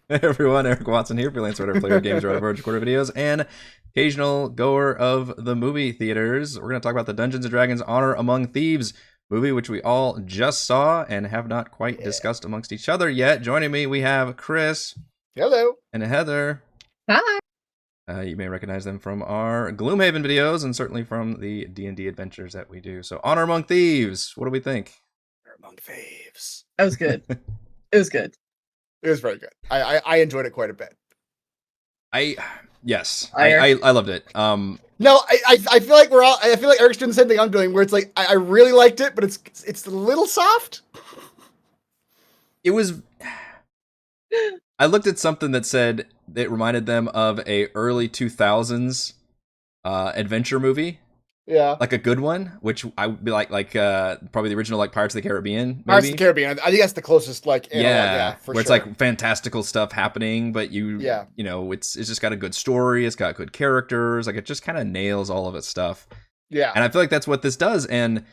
Hey everyone, Eric Watson here, freelance writer, player, games writer, recorder videos, and occasional goer of the movie theaters. We're going to talk about the Dungeons & Dragons Honor Among Thieves movie, which we all just saw and have not quite Yeah. discussed amongst each other yet. Joining me, we have Chris Hello. and Heather. Hi. You may recognize them from our Gloomhaven videos and certainly from the D&D adventures that we do. So, Honor Among Thieves, what do we think? Among Thieves. That was good. It was good. It was very good. I enjoyed it quite a bit. I loved it. No, I feel like I feel like Eric's doing the same thing I'm doing, where it's like I really liked it, but it's a little soft. It was. I looked at something that said it reminded them of a early 2000s adventure movie, Yeah. like a good one, which I would be like probably the original like Pirates of the Caribbean, maybe. Pirates of the Caribbean. I think that's the closest like analog, Yeah, for where it's sure. like fantastical stuff happening, but you know, it's just got a good story, it's got good characters, like it just kind of nails all of its stuff. Yeah. And I feel like that's what this does, and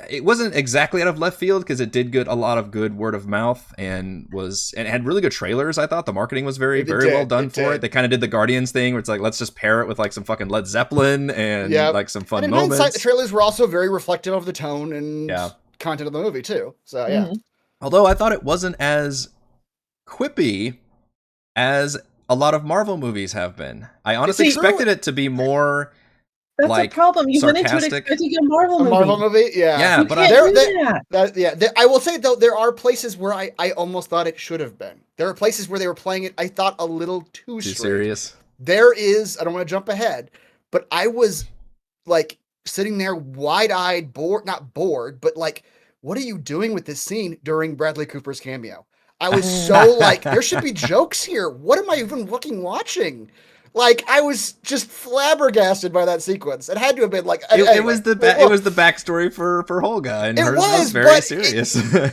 it wasn't exactly out of left field because it did get a lot of good word of mouth and it had really good trailers. I thought the marketing was very well done for it. They kind of did the Guardians thing where it's like, let's just pair it with like some fucking Led Zeppelin and like some fun and in moments. hindsight, the trailers were also very reflective of the tone and content of the movie too. So yeah. Mm-hmm. Although I thought it wasn't as quippy as a lot of Marvel movies have been. I honestly expected it to be more. That's like, a problem. You went into it sarcastic. expecting a Marvel movie. Marvel movie, yeah. Yeah, but I will say though, there are places where I almost thought it should have been. There are places where they were playing it, I thought, a little too serious. There is, I don't want to jump ahead, but I was like sitting there wide-eyed, not bored, but like, what are you doing with this scene during Bradley Cooper's cameo? I was so like, there should be jokes here. What am I even watching? Like, I was just flabbergasted by that sequence. It had to have been like anyway, it was the backstory for Holga, and hers was very serious. I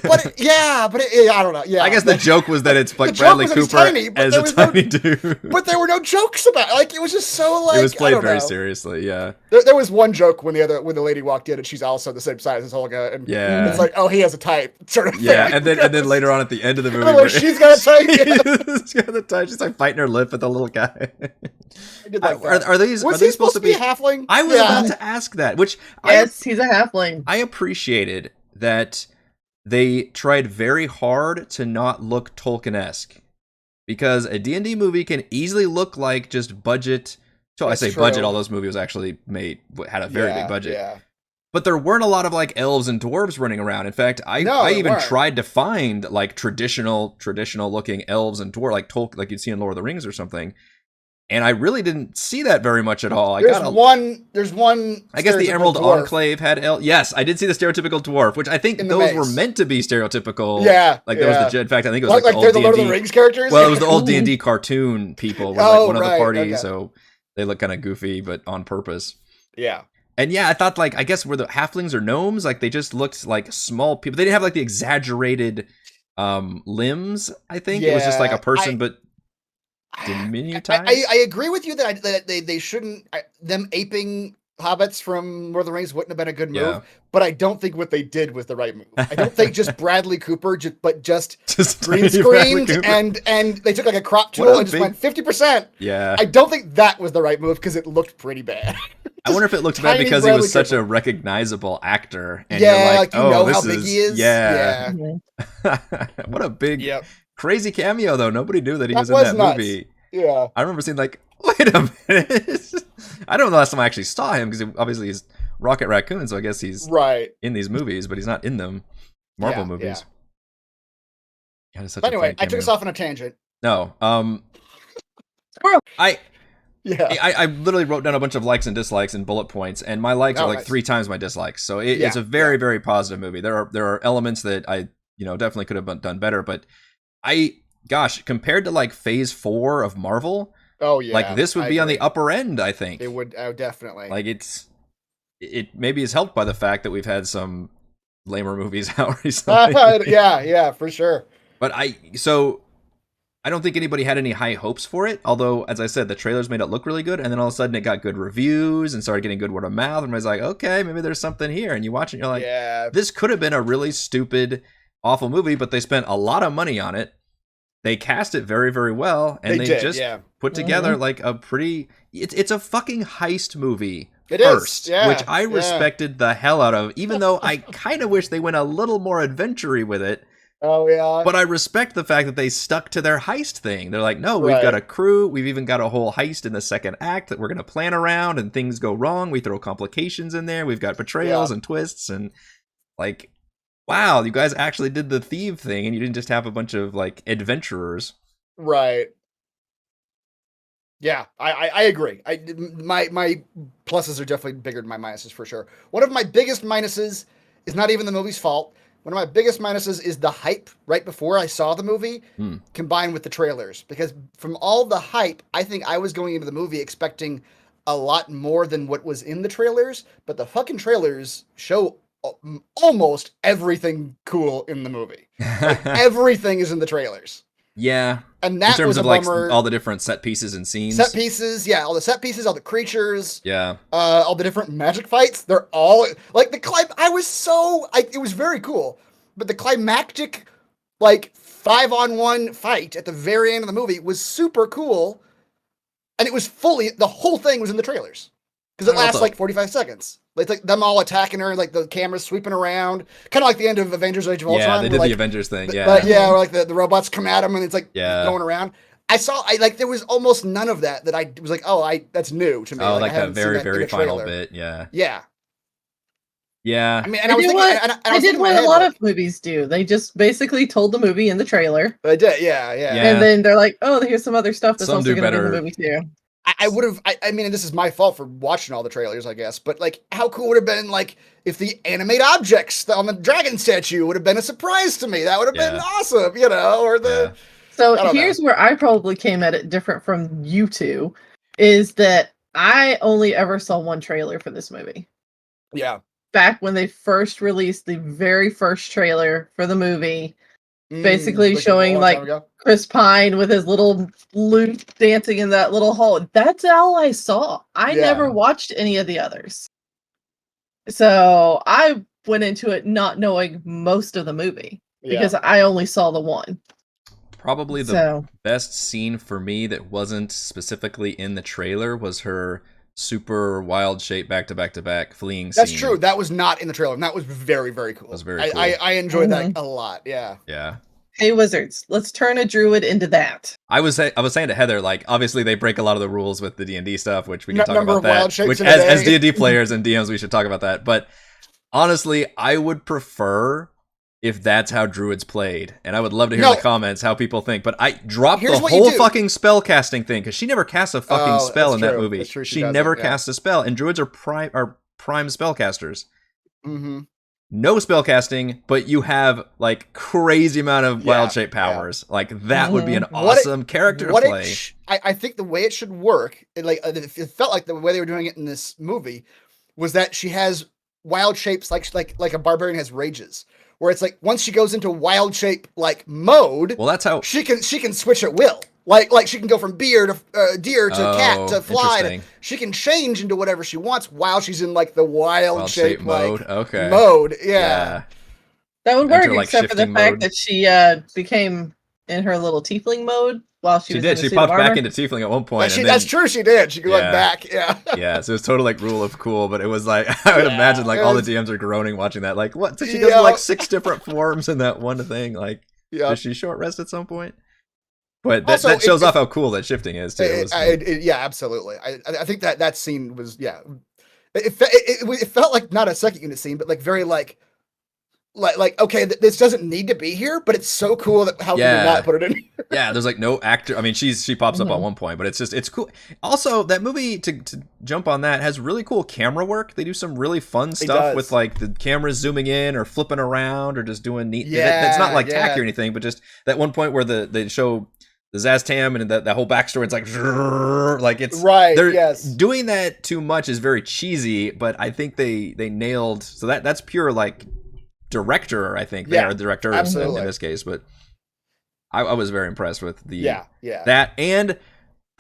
don't know. Yeah, I guess the joke was that it's like Bradley Cooper as a tiny dude. But there were no jokes about it. Like, it was just so like, it was played very seriously. Yeah, there was one joke when the lady walked in and she's also the same size as Holga, and it's like, oh, he has a type sort of thing. Yeah, and then later on at the end of the movie, where she's got a type. She's got a type. She's like fighting her lip at the little guy. Are these supposed to be a halfling? I was about to ask that. Which he's a halfling. I appreciated that they tried very hard to not look Tolkien-esque, because a D&D movie can easily look like just budget. So I say budget. All those movies actually had a very big budget. Yeah. But there weren't a lot of like elves and dwarves running around. In fact, I even tried to find like traditional looking elves and dwarves, like Tolkien, like you'd see in Lord of the Rings or something. And I really didn't see that very much at all. There's one. I guess the Emerald Enclave had elves. Yes, I did see the stereotypical dwarf, which I think those were meant to be stereotypical. Yeah, like that was in fact, I think it was like the they're old the Lord of the Rings characters. Well, it was the old D&D cartoon people were like one of the parties, so they look kind of goofy, but on purpose. Yeah. And yeah, I thought like, I guess were the halflings or gnomes, like they just looked like small people. They didn't have like the exaggerated limbs. I think it was just like a person, but diminutized. I agree with you that they shouldn't. Them aping hobbits from Lord of the Rings wouldn't have been a good move. But I don't think what they did was the right move. I don't think just Bradley Cooper, just green screened and they took like a crop tool and just went 50%. Yeah. I don't think that was the right move because it looked pretty bad. I wonder if it looked bad because he was such a recognizable actor. And you're like, you know how big he is. Yeah. What a big, crazy cameo, though. Nobody knew that he was in that movie. Yeah. I remember seeing like, wait a minute. I don't know the last time I actually saw him because obviously he's Rocket Raccoon, so I guess he's in these movies, but he's not in them. Marvel movies. Yeah. But anyway, I took us off on a tangent. No. I literally wrote down a bunch of likes and dislikes and bullet points, and my likes are like 3 times my dislikes. So it's a very, very positive movie. There are elements that I definitely could have done better, but compared to like Phase 4 of Marvel, like this would be on the upper end. I think it would definitely. Like it maybe is helped by the fact that we've had some lamer movies out recently. yeah, for sure. But I don't think anybody had any high hopes for it. Although, as I said, the trailers made it look really good, and then all of a sudden it got good reviews and started getting good word of mouth. And everybody's like, okay, maybe there's something here. And you watch it, and you're like, this could have been a really stupid, awful movie, but they spent a lot of money on it. they cast it very, very well, and they did, just yeah. put together like a pretty. It's a fucking heist movie. It first, is, yeah, which I yeah. respected the hell out of, even though I kind of wish they went a little more adventure-y with it. Oh, yeah. But I respect the fact that they stuck to their heist thing. They're like, no, we've Right. got a crew. We've even got a whole heist in the second act that we're going to plan around, and things go wrong. We throw complications in there. We've got betrayals and twists, and like, wow, you guys actually did the thief thing, and you didn't just have a bunch of like adventurers. Right. Yeah, I agree. My pluses are definitely bigger than my minuses for sure. One of my biggest minuses is not even the movie's fault. One of my biggest minuses is the hype right before I saw the movie combined with the trailers. Because from all the hype, I think I was going into the movie expecting a lot more than what was in the trailers. But the fucking trailers show almost everything cool in the movie. Like, everything is in the trailers. Yeah. And that in terms was of a like bummer. all the different set pieces and scenes. Set pieces, yeah, all the set pieces, all the creatures, yeah, all the different magic fights. They're all like it was very cool, but the climactic, like 5-on-1 fight at the very end of the movie was super cool, and it was the whole thing was in the trailers because it lasts like 45 seconds. Like them all attacking her, like the cameras sweeping around, kind of like the end of Avengers: Age of Ultron. Yeah, they did the Avengers thing. Yeah, where like the robots come at them and it's like going around. There was almost none of that I was like, that's new to me. Oh, like that very, very final bit. Yeah. Yeah. Yeah. I mean, and I was thinking, I did what a lot of movies do. They just basically told the movie in the trailer. They did, yeah. And then they're like, oh, here's some other stuff that's also going to be in the movie too. I would have, I mean, and this is my fault for watching all the trailers, I guess, but like, how cool would have been, like, if the animate objects on the dragon statue would have been a surprise to me? That would have been awesome, or the... So here's where I probably came at it different from you two, is that I only ever saw one trailer for this movie. Yeah. Back when they first released the very first trailer for the movie, basically showing like Chris Pine with his little lute dancing in that little hall. That's all I saw. I never watched any of the others. So I went into it not knowing most of the movie because I only saw the one. Probably the best scene for me that wasn't specifically in the trailer was her super wild shape back-to-back fleeing scene. That's true. That was not in the trailer. And that was very, very cool. It was very cool. I enjoyed that a lot. Yeah. Yeah. Hey, wizards, let's turn a druid into that. I was saying to Heather, like, obviously they break a lot of the rules with the D&D stuff, which we can talk number about of wild that. shapes Which, in a day. as D&D players and DMs, we should talk about that. But honestly, I would prefer if that's how druids played. And I would love to hear in the comments how people think. But I dropped the whole fucking spell casting thing, because she never casts a fucking spell in that movie. That's true, she never casts a spell. And druids are prime spellcasters. Mm-hmm. No spell casting, but you have like crazy amount of wild shape powers. Like that would be an awesome character to play. I think the way it should work, it felt like the way they were doing it in this movie, was that she has wild shapes like a barbarian has rages, where it's like once she goes into wild shape like mode, well, that's how she can switch at will. Like she can go from deer to cat to fly. She can change into whatever she wants while she's in like the wild shape mode. Mode, yeah. That would work, except for the fact that she became in her little tiefling mode while she was in the She popped back into tiefling at one point. That's true, she did. She went back, Yeah, so it was totally like rule of cool, but it was like, I would imagine like all the DMs are groaning watching that. Like, what? So she goes like 6 different forms in that one thing. Like, does she short rest at some point? But that shows off how cool that shifting is too. Yeah, absolutely. I think that scene was it felt like not a second unit scene, but like very like okay, this doesn't need to be here, but it's so cool that how can you not put it in here? Yeah, there's like no actor. I mean, she pops up at one point, but it's cool. Also, that movie, to jump on that, has really cool camera work. They do some really fun stuff with like the cameras zooming in or flipping around or just doing neat. That's not like tacky or anything, but just that one point where they show the Zaztam and that whole backstory, it's like it's right. Doing that too much is very cheesy, but I think they nailed. So that's pure like director. I think they are directors in this case, but I was very impressed with that and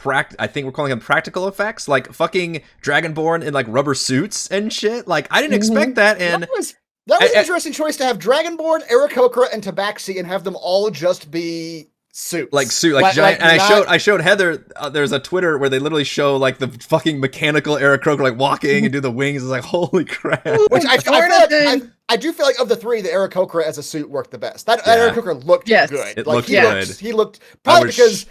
I think we're calling them practical effects, like fucking Dragonborn in like rubber suits and shit. Like I didn't expect that, and that was an interesting choice to have Dragonborn, Aarakocra, and Tabaxi and have them all just be suits. Like giant. And I showed Heather. There's a Twitter where they literally show like the fucking mechanical Aarakocra like walking and do the wings. It's like holy crap. Which I do feel like of the three, the Aarakocra as a suit worked the best. That Aarakocra looked good. It looked good. He looked probably because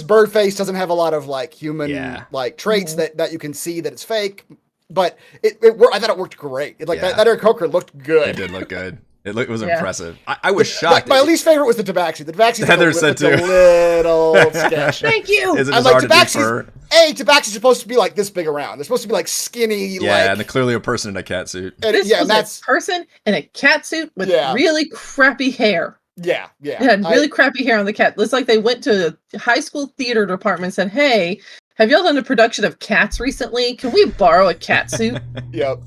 Birdface doesn't have a lot of like human like traits that you can see that it's fake. But I thought it worked great. That Aarakocra looked good. It did look good. It was impressive. I was shocked. My least favorite was the Tabaxi. The Tabaxi Heather said too. A little sketch. Thank you. Is it like Tabaxi's supposed to be like this big around. They're supposed to be like skinny. Yeah, and they're clearly a person in a cat suit. This was a person in a cat suit with really crappy hair. Yeah. It had really crappy hair on the cat. Looks like they went to the high school theater department and said, "Hey, have y'all done a production of Cats recently? Can we borrow a cat suit?" Yep.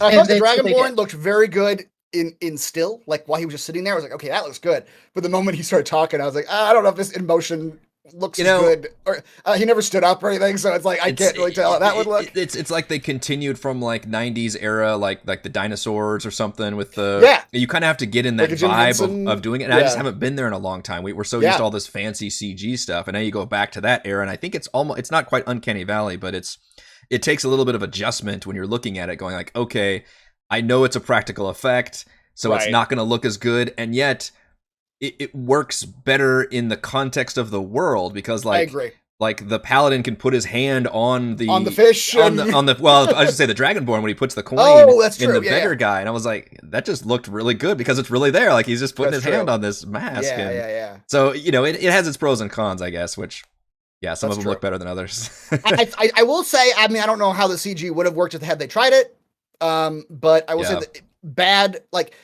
I thought the Dragonborn looked very good in still, like while he was just sitting there. I was like, okay, that looks good. But the moment he started talking, I was like, I don't know if this in motion looks good. Or he never stood up or anything, so it's like I can't really tell how that would look. It's like they continued from like 90s era, like the dinosaurs or something with the you kind of have to get in that vibe of doing it. And I just haven't been there in a long time. We're so used to all this fancy CG stuff, and now you go back to that era, and I think it's not quite Uncanny Valley, but it takes a little bit of adjustment when you're looking at it, going like, okay, I know it's a practical effect, so it's not going to look as good, and yet it works better in the context of the world because, like, I agree. Like the paladin can put his hand on the fish, on the well, I should say the Dragonborn when he puts the coin in the beggar guy, and I was like, that just looked really good because it's really there, like he's just putting his hand on this mask. Yeah. So it has its pros and cons, I guess, which. Yeah, some of them look better than others. I will say, I mean, I don't know how the CG would have worked had they tried it. But I will say that bad, like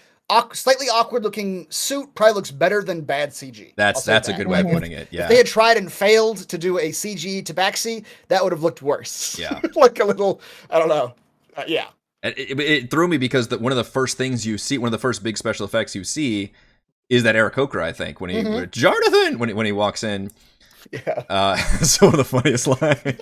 slightly awkward looking suit probably looks better than bad CG. That's a good way of putting it. Yeah. If they had tried and failed to do a CG Tabaxi, that would have looked worse. Yeah. Like a little, I don't know. Yeah. It threw me because one of the first things you see, one of the first big special effects you see is that Aarakocra, I think, when Jonathan, when he walks in. Yeah. So the funniest line.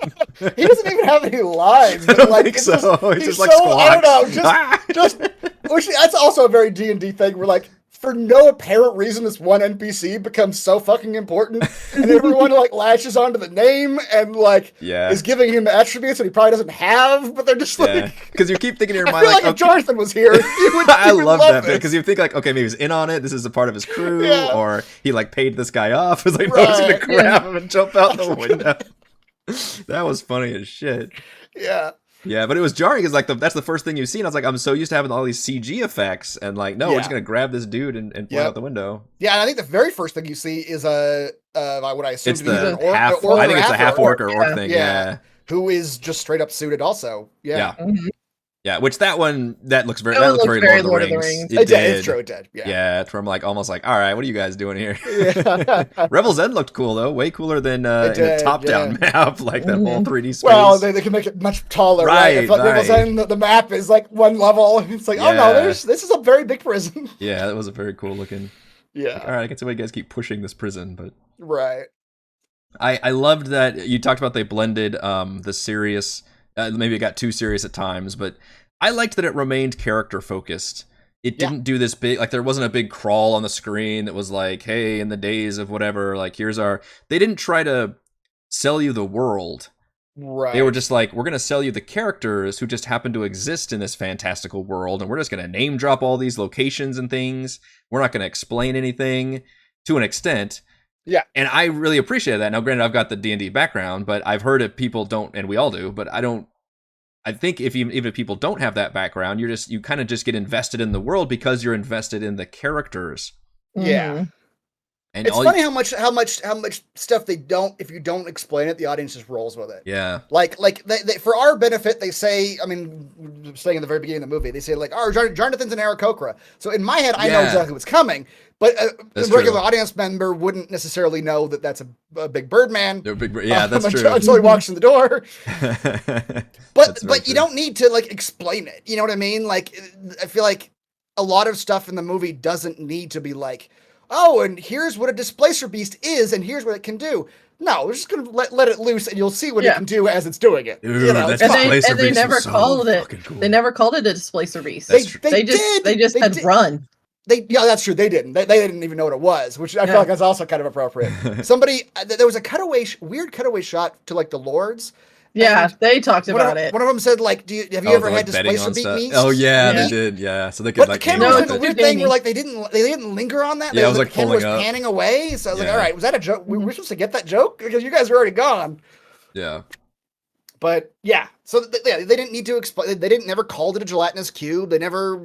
He doesn't even have any lines. But, I don't think so. He's just like squawks. I don't know. Which that's also a very D&D thing. Where like for no apparent reason, this one NPC becomes so fucking important, and everyone like latches onto the name and like is giving him attributes that he probably doesn't have. But they're just like because you keep thinking in your I mind feel like if Jonathan was here, I love that bit because you think like, okay, maybe he's in on it. This is a part of his crew, or he like paid this guy off. It's like no, he's gonna grab him and jump out the window. That was funny as shit. Yeah, but it was jarring because like that's the first thing you see, and I was like, I'm so used to having all these CG effects, and like, no, we're just gonna grab this dude and fly out the window. Yeah, and I think the very first thing you see is what I assume it's the half. I think it's a half orc or orc thing. Yeah, who is just straight up suited also. Yeah. Yeah, which that looks very very Lord of the Rings. It's true, it did. Yeah, it's from like almost like, all right, what are you guys doing here? Revel's End looked cool though, way cooler than in a top-down map, like that whole 3D space. Well, they can make it much taller, right? Revel's End, the map is like one level. It's like, oh no, this is a very big prison. Yeah, that was a very cool looking. Yeah. Like, all right, I can see why you guys keep pushing this prison, but right. I loved that you talked about they blended the serious. Maybe it got too serious at times, but I liked that it remained character focused. It didn't do this big, like there wasn't a big crawl on the screen that was like, hey, in the days of whatever, like here's our, they didn't try to sell you the world. Right. They were just like, we're going to sell you the characters who just happen to exist in this fantastical world. And we're just going to name drop all these locations and things. We're not going to explain anything to an extent. Yeah. And I really appreciate that. Now, granted, I've got the D&D background, but I've heard if people don't, and we all do, but I think even if people don't have that background, you kind of just get invested in the world because you're invested in the characters. Yeah. And it's funny how much stuff they don't, if you don't explain it, the audience just rolls with it. Yeah. Like they for our benefit, they say, I mean, saying in the very beginning of the movie, they say like, oh, Jonathan's an Aarakocra. So in my head, I know exactly what's coming. But a regular audience member wouldn't necessarily know that that's a big bird man. That's true. Until he walks in the door. But you don't need to like explain it. You know what I mean? Like, I feel like a lot of stuff in the movie doesn't need to be like, oh, and here's what a displacer beast is, and here's what it can do. No, we're just gonna let it loose, and you'll see what it can do as it's doing it. Dude, they never called it. Cool. They never called it a displacer beast. They just said run. Yeah, that's true. They didn't. They didn't even know what it was, which I feel like that's also kind of appropriate. Somebody, there was a weird cutaway shot to like the Lords. Yeah, they talked about it. One of them said, like, have you ever had like Displacer beat me? Oh yeah, they did. Yeah, so they could but like. The camera was doing a weird thing where like they didn't linger on that. Yeah, it was like the camera was pulling up, panning away. So I was like, all right, was that a joke? We were supposed to get that joke because you guys are already gone. Yeah. But yeah, so they didn't need to explain. They never called it a gelatinous cube. They never,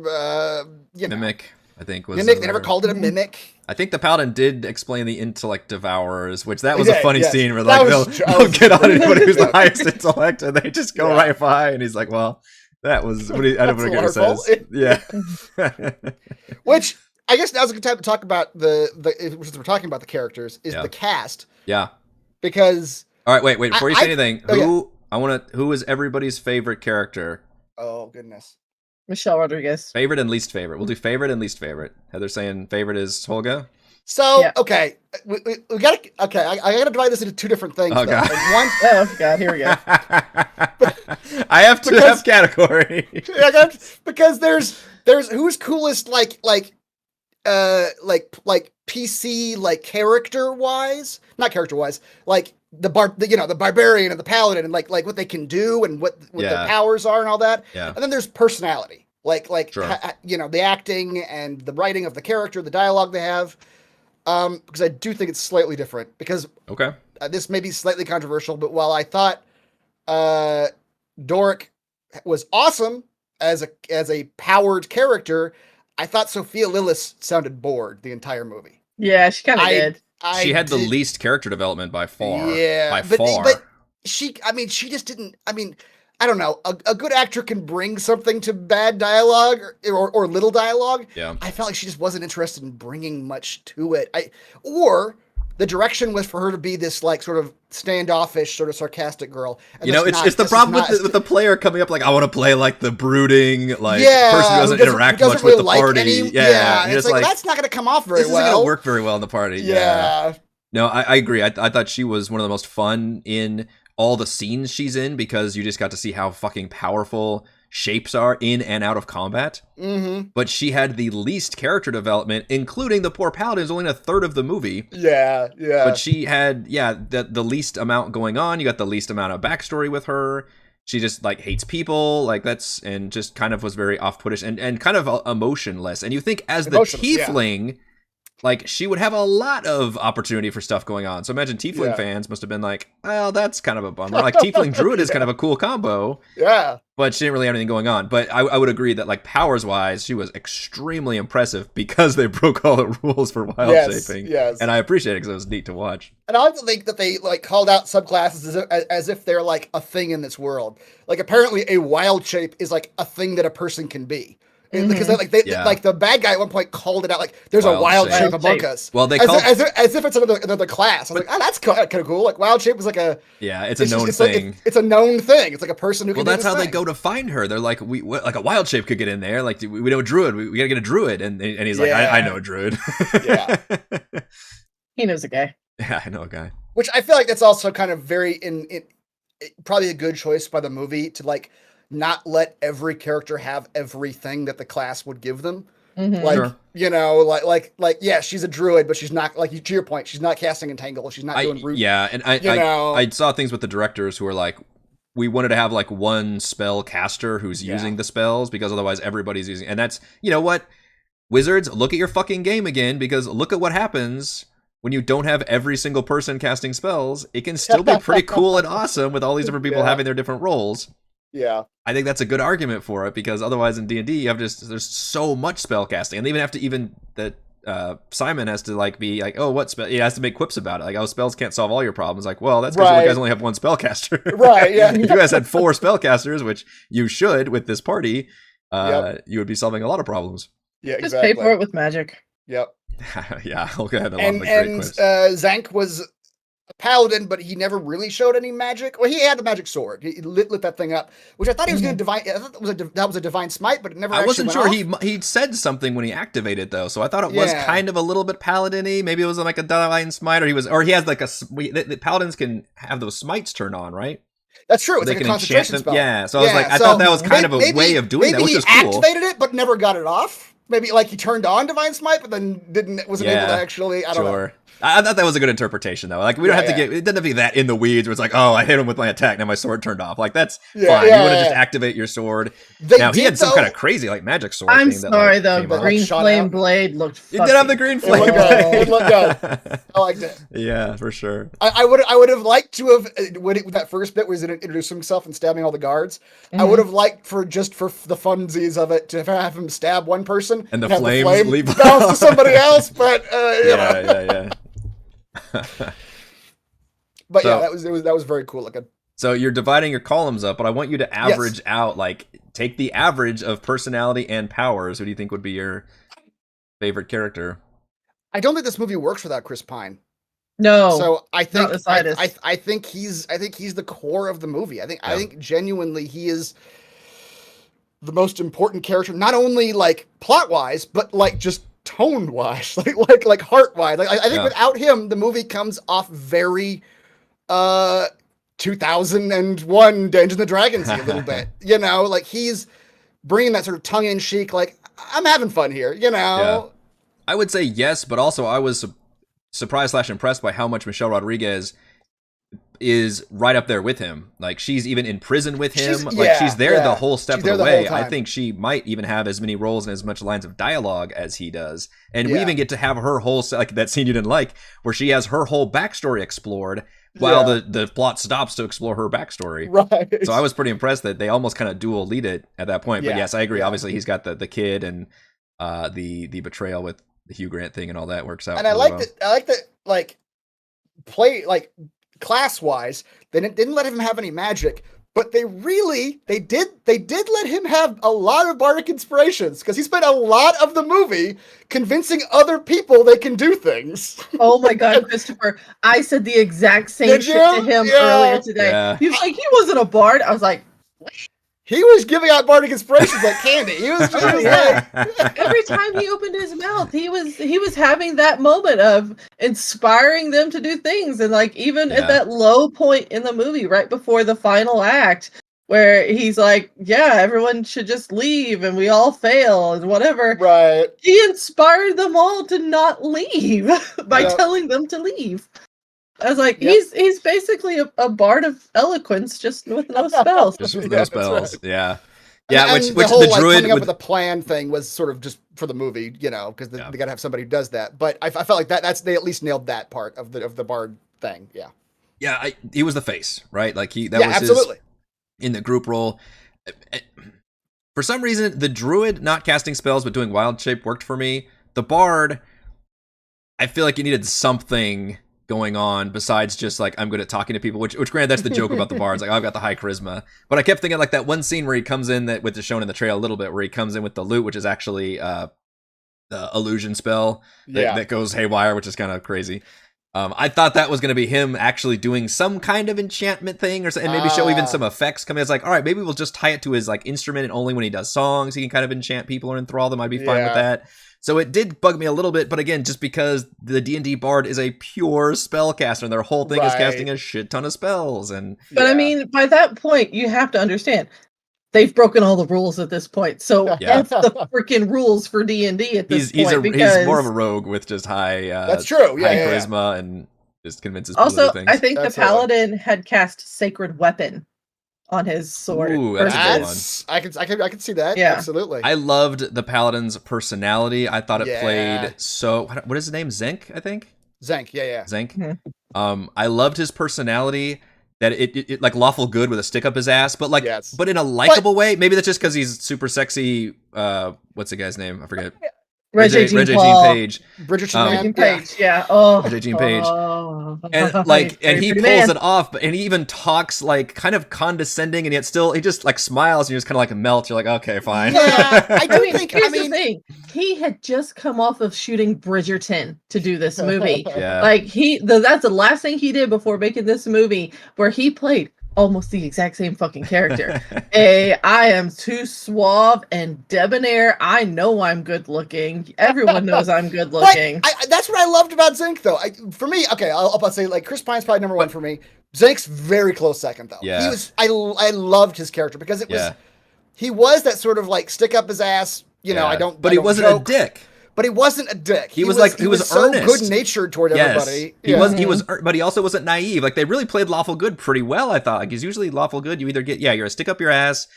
mimic. I think was mimic. They never called it a mimic. I think the Paladin did explain the intellect devourers, which that was a funny scene where like they'll get on anybody who's the highest intellect, and they just go right by, and he's like, "Well, that was what I don't know what he says." Yeah. Which I guess now's a good time to talk about since we're talking about the characters is the cast. Yeah. Because all right, wait before you say anything, who is everybody's favorite character? Oh goodness. Michelle Rodriguez. Favorite and least favorite. We'll do favorite and least favorite. Heather's saying favorite is Holga. So okay, we gotta I gotta divide this into two different things. Oh god. Oh god, here we go. I have to have category. Because there's who's coolest like PC like character wise, not character wise, like the barbarian and the paladin and like what they can do and what their powers are and all that. Yeah. And then there's personality, sure. The acting and the writing of the character, the dialogue they have. Because I do think it's slightly different. Because this may be slightly controversial, but while I thought Doric was awesome as a powered character, I thought Sophia Lillis sounded bored the entire movie. Yeah, she kind of did. She had the least character development by far. Yeah, by far. But she just didn't. I mean, I don't know. A good actor can bring something to bad dialogue or little dialogue. Yeah. I felt like she just wasn't interested in bringing much to it. Or the direction was for her to be this like sort of standoffish, sort of sarcastic girl. And it's the problem with the player coming up like, I want to play like the brooding, like person who doesn't interact much with the party. And it's like that's not going to come off very well. This isn't going to work very well in the party. Yeah. No, I agree. I thought she was one of the most fun in all the scenes she's in because you just got to see how fucking powerful shapes are in and out of combat. Mm-hmm. But she had the least character development, including the poor paladin who's only in a third of the movie. Yeah. But she had, the least amount going on. You got the least amount of backstory with her. She just like hates people, like and just kind of was very off-puttish and kind of emotionless. And you think as the tiefling, like she would have a lot of opportunity for stuff going on. So imagine tiefling fans must have been like, well, that's kind of a bummer. Like tiefling druid is kind of a cool combo. Yeah. But she didn't really have anything going on. But I would agree that like powers wise, she was extremely impressive because they broke all the rules for wild shaping. Yes. And I appreciate it because it was neat to watch. And I also think that they like called out subclasses as if they're like a thing in this world. Like apparently a wild shape is like a thing that a person can be. Because like the bad guy at one point called it out like there's a wild shape among us. Well, they as if it's another class. I was like, oh, that's kind of cool. Like wild shape was like it's a known thing. It's a known thing. It's like a person who can. Well, that's how they go to find her. They're like, like a wild shape could get in there. Like we know a druid. We gotta get a druid. And he's like, I know a druid. Yeah, he knows a guy. Yeah, I know a guy. Which I feel like that's also kind of very probably a good choice by the movie to like. Not let every character have everything that the class would give them. Mm-hmm. Like, yeah, she's a druid, but she's not like to your point. She's not casting entangle. She's not doing root. Yeah, and I saw things with the directors who were like, we wanted to have like one spell caster who's using the spells because otherwise everybody's using. And that's what Wizards, look at your fucking game again because look at what happens. When you don't have every single person casting spells, it can still be pretty cool and awesome with all these different people having their different roles. Yeah, I think that's a good argument for it because otherwise in D&D you have there's so much spell casting and they even have to Simon has to like be like, oh, what spell? He has to make quips about it like, oh, spells can't solve all your problems. Like, well, that's because you guys only have one spellcaster. Right? Yeah. If you guys had 4 spellcasters, which you should with this party, you would be solving a lot of problems. Yeah, exactly. Just pay for it with magic. Yep. Yeah, okay. And Zank was a paladin, but he never really showed any magic. Well, he had the magic sword. He lit that thing up, which I thought he was going to divine. I thought that was a divine smite, but it never. I wasn't sure. Off. He said something when he activated though, so I thought it was kind of a little bit paladin-y. Maybe it was like a divine smite, or he has like the paladins can have those smites turn on, right? That's true. It's like a concentration spell. Yeah. So I was like, I thought that was kind of a way of doing that, which is cool. Maybe he activated it, but never got it off. maybe like he turned on Divine Smite, but then wasn't able to actually. I don't know. I thought that was a good interpretation, though. Like, we don't have to get, it doesn't have to be that in the weeds where it's like, oh, I hit him with my attack, now my sword turned off. Like, that's fine. You want to just activate your sword. Now, he had some kind of crazy, like, magic sword I'm thing. sorry, that, the green flame blade looked fucking... You did have the green flame blade. It looked good. I liked it. Yeah, for sure. I would have liked to have, when that first bit was introducing himself and stabbing all the guards, I would have liked for the funsies of it to have him stab one person and the have flames the flame leave bounce to somebody else, but yeah. But so, that was very cool looking. So you're dividing your columns up, but I want you to average out, like, take the average of personality and powers. Who do you think would be your favorite character? I don't think this movie works without Chris Pine. No. So I think I think he's the core of the movie. I think genuinely he is the most important character, not only like plot wise, but like just tone wise, like heart wise. Like I think without him, the movie comes off very 2001 Dungeons and Dragons a little bit. You know, like he's bringing that sort of tongue in cheek, like I'm having fun here. You know. Yeah. I would say yes, but also I was surprised / impressed by how much Michelle Rodriguez is right up there with him. Like, she's even in prison with him. She's there the whole step of the way. I think she might even have as many roles and as much lines of dialogue as he does. And we even get to have her whole, like that scene you didn't like, where she has her whole backstory explored while the plot stops to explore her backstory. Right. So I was pretty impressed that they almost kind of dual lead it at that point. But yes, I agree. Obviously, he's got the kid and the betrayal with the Hugh Grant thing and all that works out. And I like that, like, play, like, class-wise, they didn't let him have any magic, but they did let him have a lot of bardic inspirations, because he spent a lot of the movie convincing other people they can do things. Oh my God, Christopher, I said the exact same shit to him earlier today. He was like, he wasn't a bard. I was like, what? He was giving out bardic inspirations like candy. He was just like every time he opened his mouth, he was having that moment of inspiring them to do things. And like even at that low point in the movie, right before the final act, where he's like, yeah, everyone should just leave and we all fail and whatever. Right. He inspired them all to not leave by telling them to leave. I was like, he's basically a bard of eloquence, just with no spells. Just with no spells, right. Yeah, which the whole, the druid coming up with a plan thing was sort of just for the movie, you know, because they got to have somebody who does that. But I felt like they at least nailed that part of the bard thing. Yeah, he was the face, right? Like was absolutely in the group role. For some reason, the druid not casting spells but doing wild shape worked for me. The bard, I feel like you needed something going on besides just like I'm good at talking to people, which granted that's the joke about the bards, like I've got the high charisma, but I kept thinking like that one scene where he comes in that with the shown in the trailer a little bit, where he comes in with the lute, which is actually the illusion spell that goes haywire, which is kind of crazy. I thought that was going to be him actually doing some kind of enchantment thing, and maybe show even some effects coming. It's like, all right, maybe we'll just tie it to his like instrument, and only when he does songs he can kind of enchant people or enthrall them. I'd be fine with that. So it did bug me a little bit, but again, just because the D&D bard is a pure spellcaster, and their whole thing is casting a shit ton of spells. But I mean, by that point, you have to understand, they've broken all the rules at this point. So F the freaking rules for D&D at this point. He's more of a rogue with just high that's true. High charisma and just convinces people also, to do things. I think the paladin had cast Sacred Weapon on his sword. Ooh, that's a good one. I can see that. Yeah. Absolutely. I loved the paladin's personality. I thought it played so. What is his name? Zenk, I think. Zenk. Yeah. Zenk. Mm-hmm. I loved his personality. That it like lawful good with a stick up his ass, but like, but in a likable way. Maybe that's just because he's super sexy. What's the guy's name? I forget. Regé-Jean Page. Bridgerton Page. Yeah. Oh. Regé-Jean Page. And like, and he pulls it off, and he even talks like kind of condescending, and yet still he just like smiles, and you just kind of like melt. You're like, okay, fine. Yeah, I think. Here's the thing. He had just come off of shooting Bridgerton to do this movie. Like that's the last thing he did before making this movie, where he played almost the exact same fucking character. I am too suave and debonair. I know I'm good looking. Everyone knows I'm good looking. That's what I loved about Zenk, though. For me, okay, I'll say like Chris Pine's probably number one for me. Zenk's very close second, though. Yeah. I loved his character because he was that sort of like stick up his ass you know, I don't. But I he don't wasn't joke, a dick. But he wasn't a dick. He was so earnest. good natured toward Yes. everybody. He was, but he also wasn't naive. Like they really played lawful good pretty well, I thought. Like he's usually lawful good. You either get, you're a stick up your ass,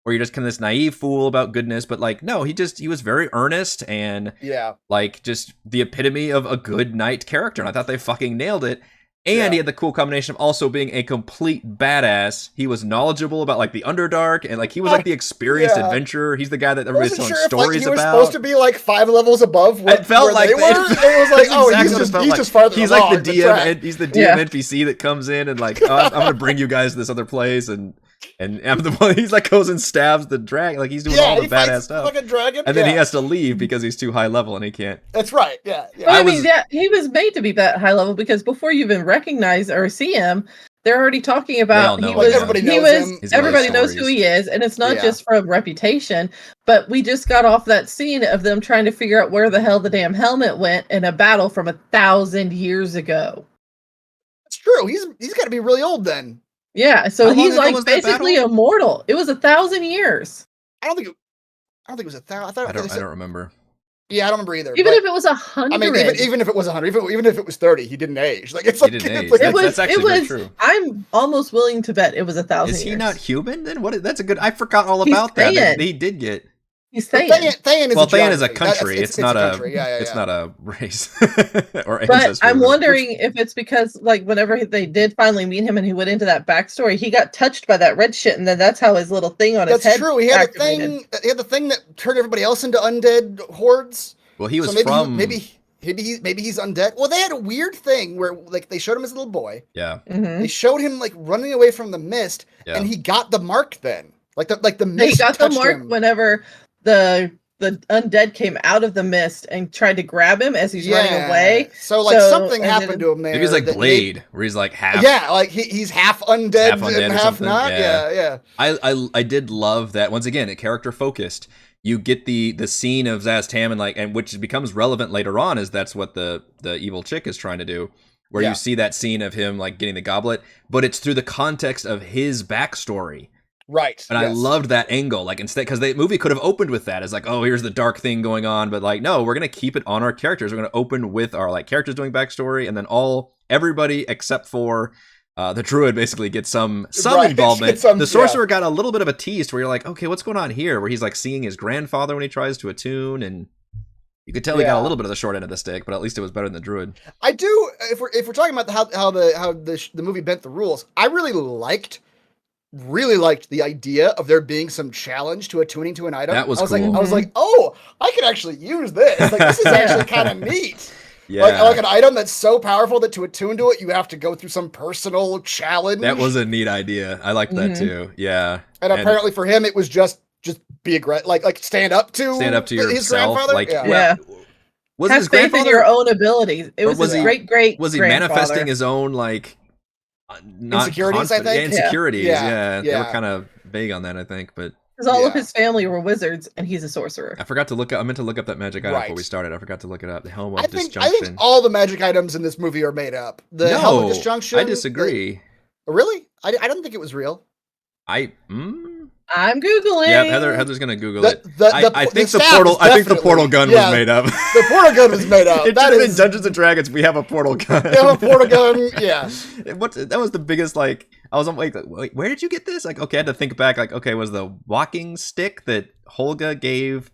or you're just kind of this naive fool about goodness. But like, no, he was very earnest and like just the epitome of a good knight character. And I thought they fucking nailed it. And he had the cool combination of also being a complete badass. He was knowledgeable about like the Underdark, and like he was like the experienced adventerer. He's the guy that everybody's telling stories about. He was supposed to be like 5 levels above where, it felt like they were. It was like, oh, exactly he's just farther he's along like the DM, and he's the DM NPC that comes in and like, oh, I'm gonna bring you guys to this other place, and I'm the one. He's like goes and stabs the dragon, like he's doing all the badass stuff, like a dragon, and then he has to leave because he's too high level and he can't. That's right. Yeah. But I mean, he was made to be that high level because before you even recognize or see him, they're already talking about everybody knows him. Everybody knows who he is, and it's not just for reputation. But we just got off that scene of them trying to figure out where the hell the damn helmet went in a battle from 1,000 years ago. It's true. He's got to be really old then. Yeah, so he's like basically immortal. It was 1,000 years. I don't think it was 1,000. I don't remember. Yeah, I don't remember either. Even if it was 100. I mean, even if it was 100, even if it was 30, he didn't age. Like it's like, that's actually very true. I'm almost willing to bet it was 1,000 years. Is he not human? Then what? That's a good. I forgot all about that. He did get. He's Thayan. Thayan is a country. It's not a country. It's not a race or ancestry. But I'm wondering if it's because, like, whenever they did finally meet him and he went into that backstory, he got touched by that red shit, and then that's how his little thing on his head. That's true. He had the thing that turned everybody else into undead hordes. Well, he was maybe he's undead. Well, they had a weird thing where like they showed him as a little boy. Yeah. Mm-hmm. They showed him like running away from the mist, and he got the mark then. Like the mist. He got the mark him. whenever the undead came out of the mist and tried to grab him as he's running away. So something happened to him there. Maybe he's like Blade, where he's like half. Yeah, like he's half undead and half not. Yeah. I did love that. Once again, a character focused. You get the scene of Zaz-Tam and which becomes relevant later on, is that's what the evil chick is trying to do. Where you see that scene of him like getting the goblet, but it's through the context of his backstory. Right. And I loved that angle. Like instead, because the movie could have opened with that as like, oh, here's the dark thing going on, but like, no, we're gonna keep it on our characters. We're gonna open with our like characters doing backstory, and then everybody except for the druid basically gets some involvement. The sorcerer got a little bit of a tease where you're like, okay, what's going on here? Where he's like seeing his grandfather when he tries to attune, and you could tell he got a little bit of the short end of the stick, but at least it was better than the druid. I do. If we're talking about how the movie bent the rules, I really liked the idea of there being some challenge to attuning to an item. That was cool. I was like, oh, I could actually use this. Like this is actually kind of neat. Yeah. Like an item that's so powerful that to attune to it, you have to go through some personal challenge. That was a neat idea. I liked that too. Yeah. And apparently for him, it was just be aggressive, like stand up to his grandfather. Like, was his faith in your own abilities. It was his great. Was he manifesting his own like insecurities? I think insecurities. Yeah. They were kind of vague on that, I think, but. Because all of his family were wizards, and he's a sorcerer. I forgot to look up. I meant to look up that magic item before we started. I forgot to look it up. The Helm of Disjunction. I think all the magic items in this movie are made up. The Helm of Disjunction. I disagree. Really? I don't think it was real. I'm googling. Yeah, Heather's gonna Google it. I think the portal gun was made up. The portal gun was made up. In Dungeons and Dragons, we have a portal gun. We have a portal gun. Yeah. That was the biggest like. I was like, wait, where did you get this? Like, okay, I had to think back. Like, okay, was the walking stick that Holga gave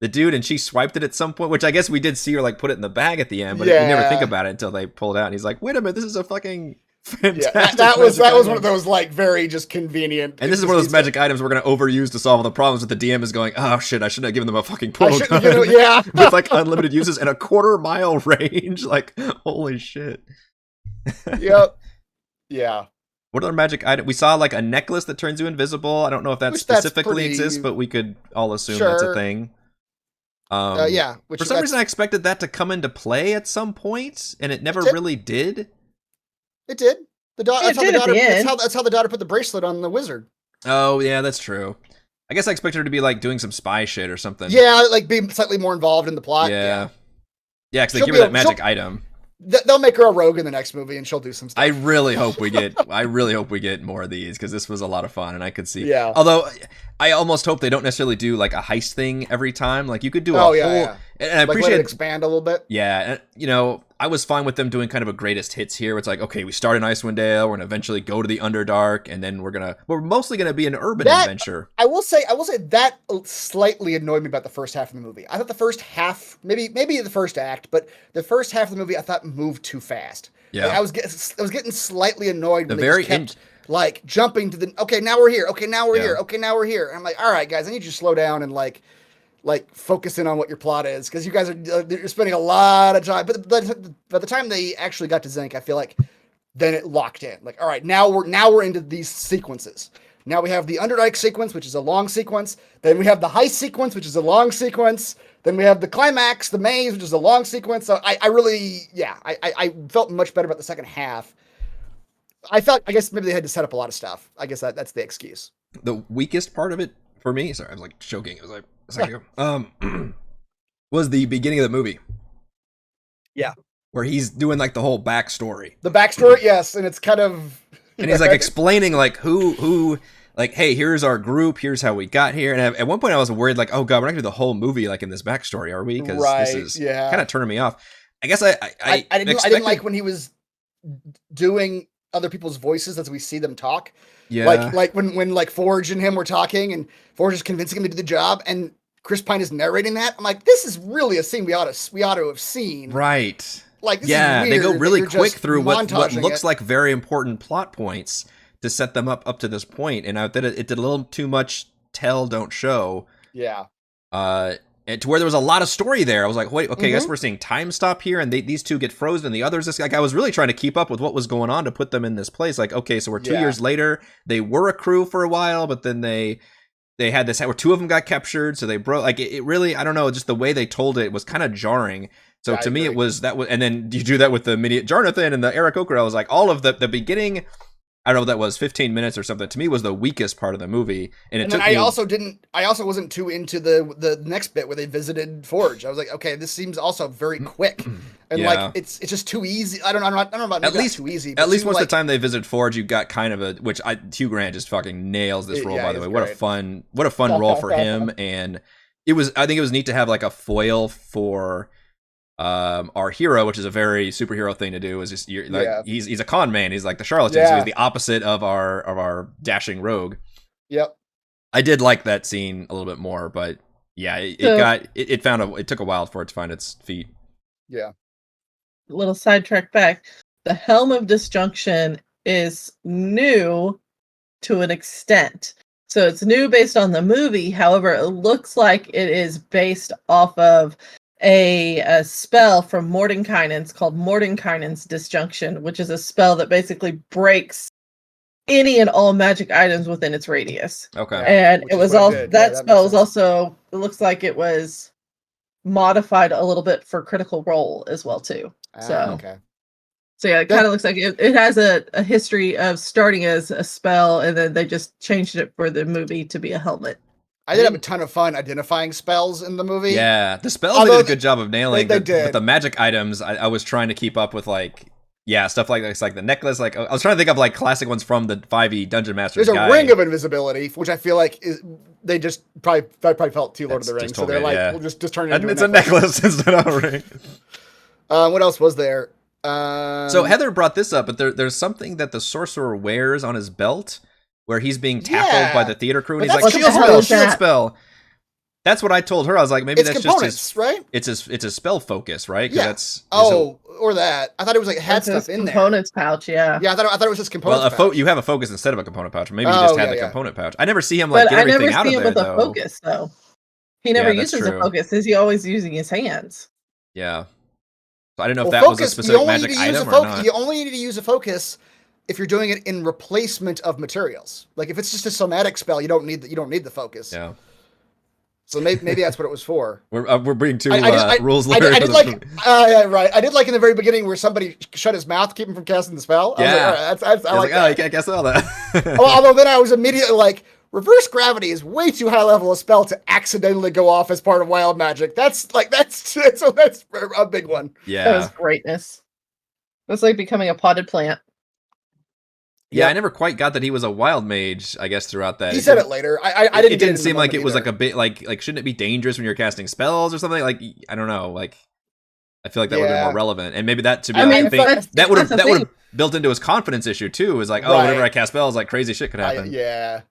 the dude, and she swiped it at some point, which I guess we did see her like put it in the bag at the end, but you never think about it until they pull it out. And he's like, wait a minute, this is a fucking fantastic. Yeah, that was one of those like very just convenient. And this is one of those magic items we're gonna overuse to solve all the problems. With the DM is going, oh shit, I shouldn't have given them a fucking portal gun. With like unlimited uses and a 1/4-mile range. Like, holy shit. Yep. Yeah. What other magic item? We saw like a necklace that turns you invisible. I don't know if that specifically exists, but we could all assume that's a thing. For some reason, I expected that to come into play at some point, and it never really did. It did. That's how the daughter put the bracelet on the wizard. Oh yeah, that's true. I guess I expected her to be like doing some spy shit or something. Yeah, like being slightly more involved in the plot. Yeah, because they give her that magic item. they'll make her a rogue in the next movie, and she'll do some stuff. I really hope we get more of these, because this was a lot of fun, and I could see. Yeah. Although I almost hope they don't necessarily do like a heist thing every time. Like you could do a whole. Yeah. And I like, appreciate let it expand a little bit. Yeah, and I was fine with them doing kind of a greatest hits here. It's like, okay, we start in Icewind Dale, we're gonna eventually go to the Underdark, and then we're mostly gonna be an urban adventure. I will say that slightly annoyed me about the first half of the movie. I thought the first half, maybe the first act, but the first half of the movie I thought moved too fast. Yeah, like, I was getting slightly annoyed when the they very just kept like jumping to the okay, now we're here, okay, now we're here, okay, now we're here. And I'm like, all right, guys, I need you to slow down and like focus in on what your plot is, because you guys you're spending a lot of time. But by the time they actually got to Zinc, I feel like then it locked in. Like, all right, now we're into these sequences. Now we have the Underdark sequence, which is a long sequence. Then we have the heist sequence, which is a long sequence. Then we have the climax, the maze, which is a long sequence. So I really, I felt much better about the second half. I guess maybe they had to set up a lot of stuff. I guess that's the excuse. The weakest part of it for me, sorry, I was like choking. It was like a second ago. Was the beginning of the movie. Yeah. Where he's doing like the whole backstory. The backstory, yes, and it's kind of... And he's like explaining like who like, hey, here's our group, here's how we got here. And at one point I was worried like, oh god, we're not gonna do the whole movie like in this backstory, are we? Because this is kind of turning me off. I guess I didn't like when he was doing other people's voices as we see them talk. Yeah. Like when like Forge and him were talking, and Forge is convincing him to do the job, and Chris Pine is narrating that. I'm like, this is really a scene we ought to have seen. Right. Like, this is weird they go really quick through what looks like very important plot points to set them up to this point, and I thought it did a little too much tell, don't show. Yeah. And to where there was a lot of story there. I was like, wait, okay, I guess we're seeing time stop here, and these two get frozen, and the others just like I was really trying to keep up with what was going on to put them in this place. Like, okay, so we're 2 years later. They were a crew for a while, but then they had this where two of them got captured, so they broke. Like it really, I don't know, just the way they told it was kind of jarring. So to me, it was and then you do that with the immediate Jonathan and the Eric Oker. I was like, all of the beginning, I don't know, that was 15 minutes or something. To me, was the weakest part of the movie. And I also wasn't too into the next bit where they visited Forge. I was like, okay, this seems also very quick, and like it's just too easy. I don't know about at least too easy. At least most of the time they visit Forge, you got kind of Hugh Grant just fucking nails this role. By the way, what a fun role for him. And I think it was neat to have like a foil for our hero, which is a very superhero thing to do, is just he's a con man. He's like the charlatan, so he's the opposite of our dashing rogue. Yep. I did like that scene a little bit more, but yeah, it took a while for it to find its feet. Yeah. A little sidetrack back. The Helm of Disjunction is new to an extent. So it's new based on the movie. However, it looks like it is based off of a spell from Mordenkainen's called Mordenkainen's Disjunction, which is a spell that basically breaks any and all magic items within its radius. Okay. And it was all that spell was also, it looks like it was modified a little bit for Critical Role as well too. So yeah, it kind of looks like it has a history of starting as a spell, and then they just changed it for the movie to be a helmet. I did have a ton of fun identifying spells in the movie. Yeah, the spells they did a good job of nailing. They did. But the magic items, I was trying to keep up with, like, stuff like this, like the necklace. Like I was trying to think of like classic ones from the 5e Dungeon Masters. There's a ring of invisibility, which I feel like they just probably felt too Lord of the Rings, so they're like, we'll just turn it into a necklace instead of a ring. What else was there? So Heather brought this up, but there's something that the sorcerer wears on his belt where he's being tackled by the theater crew, and he's like, shield spell. That's what I told her. I was like, maybe that's just his, right? It's a spell focus, right? Yeah. Or that. I thought it was like had stuff in there. Components pouch, yeah. Yeah, I thought it was just components. Well, you have a focus instead of a component pouch. Maybe you just had the component pouch. I never see him like get everything out of there. But I never see him with a focus though. He never uses a focus. Is he always using his hands? Yeah. So I didn't know if that was a specific magic item or not. You only need to use a focus if you're doing it in replacement of materials. Like if it's just a somatic spell, you don't need the focus. Yeah. So maybe that's what it was for. We're being too rules I did like I did like in the very beginning where somebody shut his mouth to keep him from casting the spell. Yeah. I like that. You can't cast all that. Although then I was immediately like, reverse gravity is way too high level a spell to accidentally go off as part of wild magic. That's a big one. Yeah. That was greatness. It's like becoming a potted plant. Yeah, Yep. I never quite got that he was a wild mage, I guess, throughout that. He said it later. I didn't. It didn't seem like it was either. like a bit like shouldn't it be dangerous when you're casting spells or something? Like I don't know. Like I feel like that would have been more relevant, and maybe that to be. I think that would have built into his confidence issue too. Is like, oh, whenever I cast spells, like crazy shit could happen. Yeah.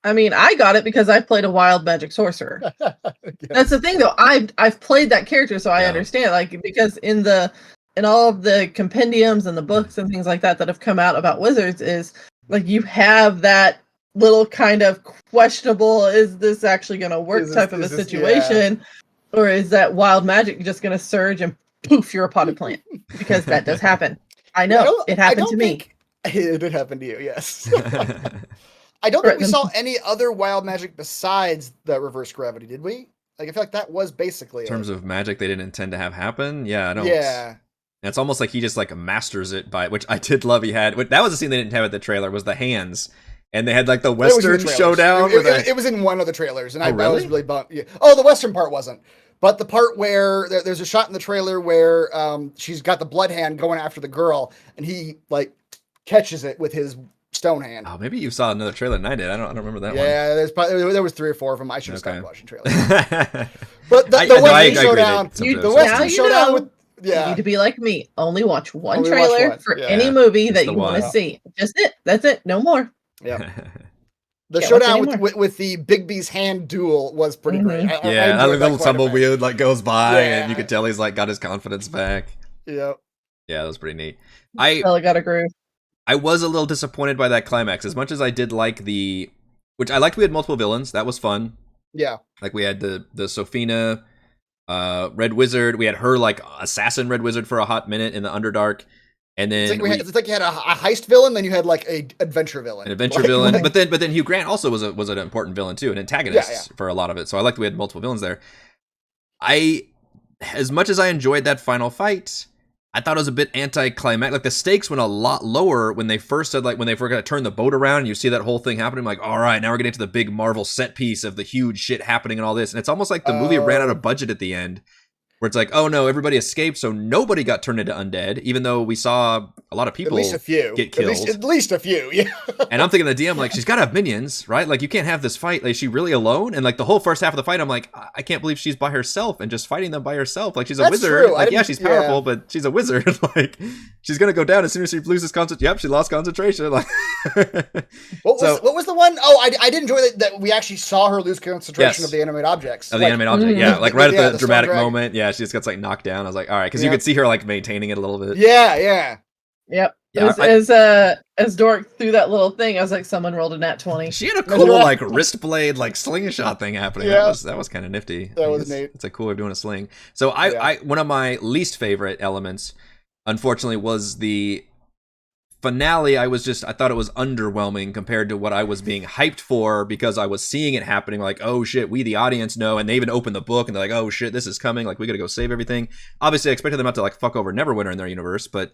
I mean, I got it because I've played a wild magic sorcerer. Yes. That's the thing, though. I've played that character, so I understand. Like because in all of the compendiums and the books and things like that have come out about wizards, is like you have that little kind of questionable, is this actually going to work type of a situation, or is that wild magic just going to surge and poof, you're a potted plant? Because that does happen. I know it happened to me. It did happen to you, yes. I don't think we saw any other wild magic besides the reverse gravity, did we? Like I feel like that was basically in terms of magic they didn't intend to have happen. Yeah, I don't. Yeah. And it's almost like he just like masters it by, which I did love. He had that was the scene they didn't have at the trailer, was the hands, and they had like the Western showdown. It was in one of the trailers, and I was really bummed. Yeah. Oh, the Western part wasn't, but the part where there's a shot in the trailer where she's got the blood hand going after the girl, and he like catches it with his stone hand. Oh, maybe you saw another trailer than I did. I don't remember that one. Yeah, there was 3 or 4 of them. I should have stopped watching trailers. But the Western showdown, the Western showdown with. Yeah. You need to be like me. Only watch one trailer for any movie that you want to see. Just it. That's it. No more. Yeah. The showdown with the Bigby's hand duel was pretty great. That little tumbleweed like goes by, and you could tell he's like got his confidence back. Yeah. Yeah, that was pretty neat. I got a groove. I was a little disappointed by that climax. As much as I did like which I liked, we had multiple villains. That was fun. Yeah. Like we had the Sophina Red Wizard. We had her like assassin Red Wizard for a hot minute in the Underdark, and then it's like you had a heist villain, then you had like a adventure villain. An adventure villain, but then Hugh Grant also was an important villain too, an antagonist for a lot of it. So I liked we had multiple villains there. As much as I enjoyed that final fight, I thought it was a bit anticlimactic. Like the stakes went a lot lower when they first said, like when they were going to turn the boat around and you see that whole thing happening. Like, all right, now we're getting to the big Marvel set piece of the huge shit happening and all this. And it's almost like the movie ran out of budget at the end, where it's like, oh no, everybody escaped, so nobody got turned into undead, even though we saw a lot of people get killed. At least a few, yeah. And I'm thinking the DM, like, she's got to have minions, right? Like, you can't have this fight. Like, is she really alone? And like the whole first half of the fight, I'm like, I can't believe she's by herself and just fighting them by herself. Like, she's a wizard. True. Like, yeah, she's powerful, but she's a wizard. Like, she's gonna go down as soon as she loses concentration. Yep, she lost concentration. Like, what was the one? Oh, I did enjoy that we actually saw her lose concentration of the animate objects. Of the animate object, yeah. Like right at the dramatic moment, yeah, she just gets like knocked down. I was like, all right, because you could see her like maintaining it a little bit. Yeah. Yep. As Dork threw that little thing, I was like, someone rolled a nat 20. She had a cool like wrist blade like slingshot thing happening. Yeah. That was kind of nifty. That was neat. It's a cool way of doing a sling. So I one of my least favorite elements, unfortunately, was the finale. I thought it was underwhelming compared to what I was being hyped for, because I was seeing it happening. Like, oh shit, we the audience know, and they even opened the book and they're like, oh shit, this is coming. Like, we gotta go save everything. Obviously, I expected them not to like fuck over Neverwinter in their universe, but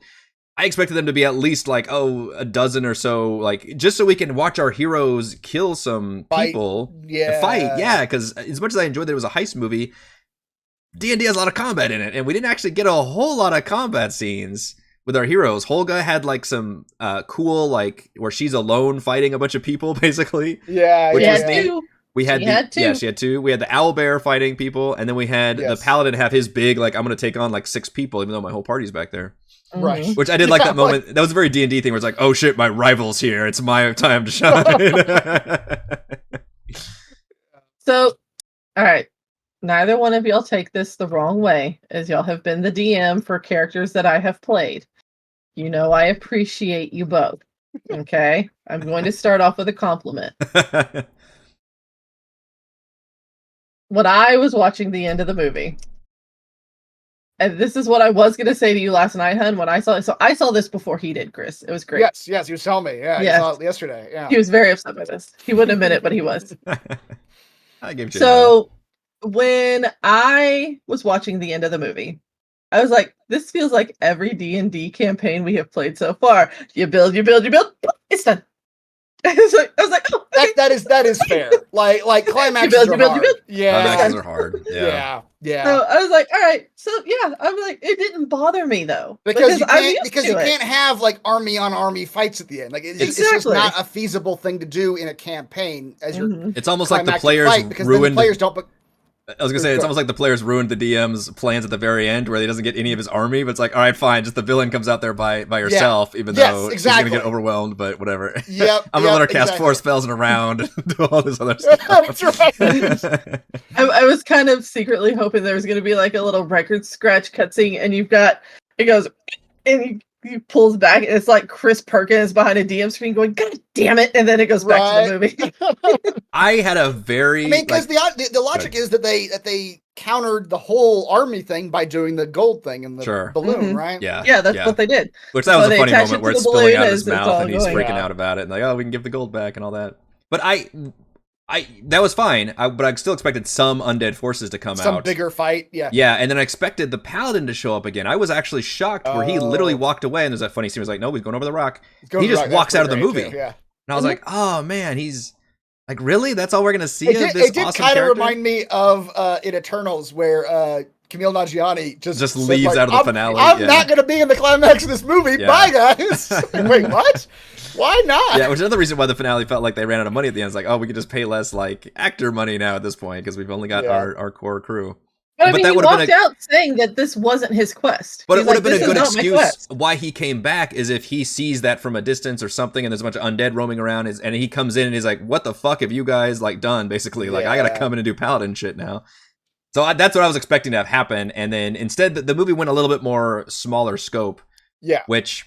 I expected them to be at least like, a dozen or so, like, just so we can watch our heroes kill some people. Fight, because as much as I enjoyed that it was a heist movie, D&D has a lot of combat in it, and we didn't actually get a whole lot of combat scenes with our heroes. Holga had like some cool, like, where she's alone fighting a bunch of people, basically. Yeah, she had two. She had two. We had the owlbear fighting people, and then we had the paladin have his big, like, I'm gonna take on like 6 people, even though my whole party's back there. Right. Which I did like that moment. That was a very D&D thing where it's like, oh shit, my rival's here. It's my time to shine. So, all right. Neither one of y'all take this the wrong way, as y'all have been the DM for characters that I have played. You know I appreciate you both. Okay? I'm going to start off with a compliment. When I was watching the end of the movie, and this is what I was going to say to you last night, hun, when I saw it. So I saw this before he did, Chris. It was great. Yes, he was telling me. Yeah, he saw it yesterday. Yeah. He was very upset by this. He wouldn't admit it, but he was. I give you so when I was watching the end of the movie, I was like, this feels like every D&D campaign we have played so far. You build, it's done. I was like, oh, okay. that is fair. Like climaxes are hard. Yeah, climaxes are hard. Yeah. Yeah. So I was like, all right. So yeah, I'm like, it didn't bother me though because you I'm can't used to it. can't have like army on army fights at the end. Like it's just not a feasible thing to do in a campaign. As your it's almost like the players fight, because ruined. Then the players don't. I was gonna say, it's almost like the players ruined the DM's plans at the very end, where he doesn't get any of his army, but it's like, all right, fine, just the villain comes out there by herself, even though she's gonna get overwhelmed, but whatever. Yep. I'm gonna let her cast 4 spells in a round and do all this other stuff. That's right. I was kind of secretly hoping there was gonna be like a little record scratch cutscene, and it goes, and he pulls back, and it's like Chris Perkins behind a DM screen going, God damn it, and then it goes back to the movie. I had a very... because the logic is that they countered the whole army thing by doing the gold thing and the balloon, right? Yeah, that's what they did. Which that was a funny moment where it's spilling out of his mouth and he's freaking out about it, and like, oh, we can give the gold back and all that. But that was fine, but I still expected some undead forces to come out. Some bigger fight, yeah. Yeah, and then I expected the paladin to show up again. I was actually shocked where he literally walked away, and there's that funny scene. He was like, no, he's going over the rock. He just walks out of the movie. Too, yeah. And I was like, oh man, he's like, really? That's all we're gonna see of this awesome character? It did kind of remind me of in Eternals, where Camille Nanjiani just leaves like, out of the finale. I'm not gonna be in the climax of this movie. Yeah. Bye, guys. Wait, what? Why not? Yeah, which is another reason why the finale felt like they ran out of money at the end. It's like, oh, we could just pay less like actor money now at this point because we've only got our core crew. But I mean, he walked out saying that this wasn't his quest. But it would have been a good excuse why he came back is if he sees that from a distance or something and there's a bunch of undead roaming around and he comes in and he's like, what the fuck have you guys like done, basically? Like, I gotta come in and do paladin shit now. So that's what I was expecting to have happen. And then instead, the movie went a little bit more smaller scope. Yeah. Which...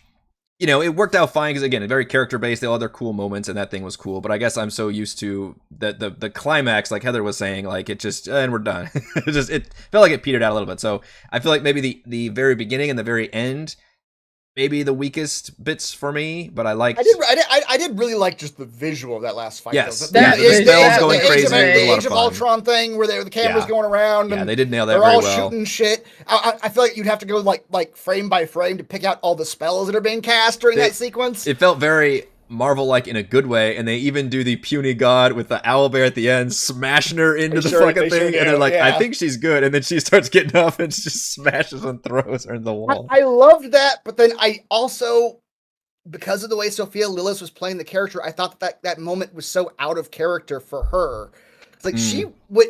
it worked out fine because, again, very character-based. They all had their cool moments, and that thing was cool. But I guess I'm so used to the climax, like Heather was saying, like, it just, and we're done. It felt like it petered out a little bit. So I feel like maybe the very beginning and the very end, maybe the weakest bits for me, but I liked... I did really like just the visual of that last fight. Yes. The spells going crazy. The Age of Ultron thing where the camera's going around. Yeah, they did nail that very well. They're all shooting shit. I feel like you'd have to go like frame by frame to pick out all the spells that are being cast during that sequence. It felt very Marvel-like in a good way, and they even do the puny god with the owlbear at the end, smashing her into the fucking thing, and they're like, I think she's good, and then she starts getting up and just smashes and throws her in the wall. I loved that, but then I also, because of the way Sophia Lillis was playing the character, I thought that moment was so out of character for her. It's like she would...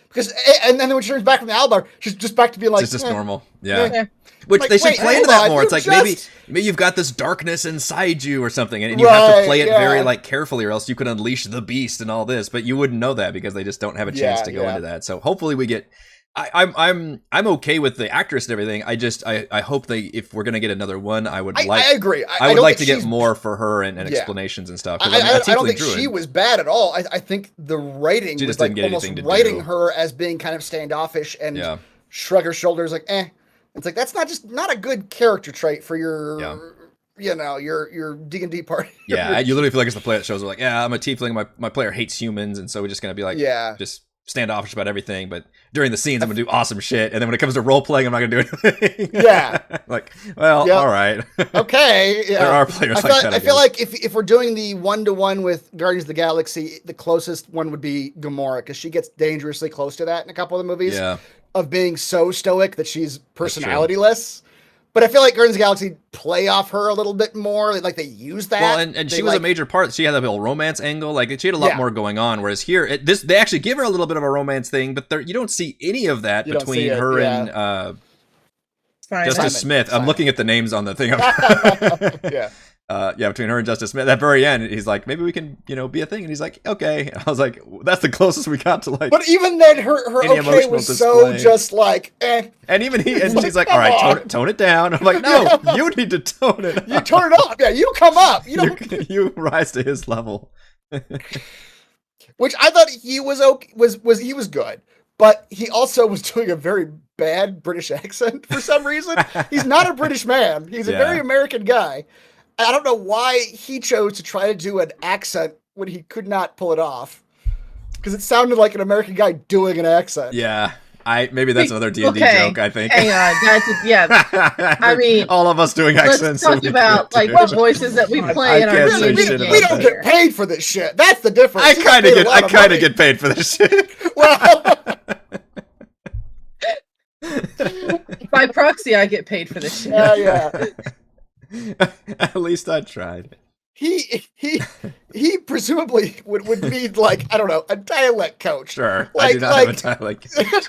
Because and then when she turns back from the owlbear, she's just back to being like, it's just normal. Yeah. Which like, they should play into that more. It's like maybe you've got this darkness inside you or something, and you have to play it very like carefully, or else you could unleash the beast and all this. But you wouldn't know that because they just don't have a chance to go into that. So hopefully we get. I'm okay with the actress and everything. I hope if we're gonna get another one, I agree. I would like to get more for her and explanations and stuff. I don't think she was bad at all. I think the writing was like almost writing her as being kind of standoffish and shrug her shoulders like, eh. It's like that's not a good character trait for your your D&D party. Yeah, you literally feel like it's the player that shows up like, yeah, I'm a tiefling, my player hates humans, and so we're just gonna be like, just standoffish about everything, but during the scenes I'm gonna do awesome shit, and then when it comes to role playing I'm not gonna do anything. Like, well, all right. Okay. Yeah. There are players like that. I feel like if we're doing the 1-to-1 with Guardians of the Galaxy, the closest one would be Gamora, because she gets dangerously close to that in a couple of the movies. Of being so stoic that she's personalityless. But I feel like Guardians of the Galaxy play off her a little bit more. Like they use that. Well, and she was a major part. She had that whole romance angle. Like she had a lot more going on. Whereas here, they actually give her a little bit of a romance thing, but you don't see any of that between her and Justice Smith. I'm looking at the names on the thing. Between her and Justice Smith. At that very end, he's like, maybe we can, be a thing. And he's like, okay. I was like, that's the closest we got to like. But even then, her okay was display. So just like, eh. And even she's like, all right, tone it down. I'm like, no, you need to tone it up. You tone it up. Yeah, you come up. You rise to his level. Which I thought he was okay. He was good, but he also was doing a very bad British accent for some reason. He's not a British man. He's a very American guy. I don't know why he chose to try to do an accent when he could not pull it off. Because it sounded like an American guy doing an accent. Yeah. maybe that's another D&D joke, I think. Hang on. I mean, all of us doing accents. Let's talk about like the voices that we play in our D&D games. We don't get paid for this shit. That's the difference. I kind of get paid for this shit. Well, by proxy, I get paid for this shit. Yeah. At least I tried. He presumably would need, like, I don't know, a dialect coach. Sure, I do not have a dialect coach.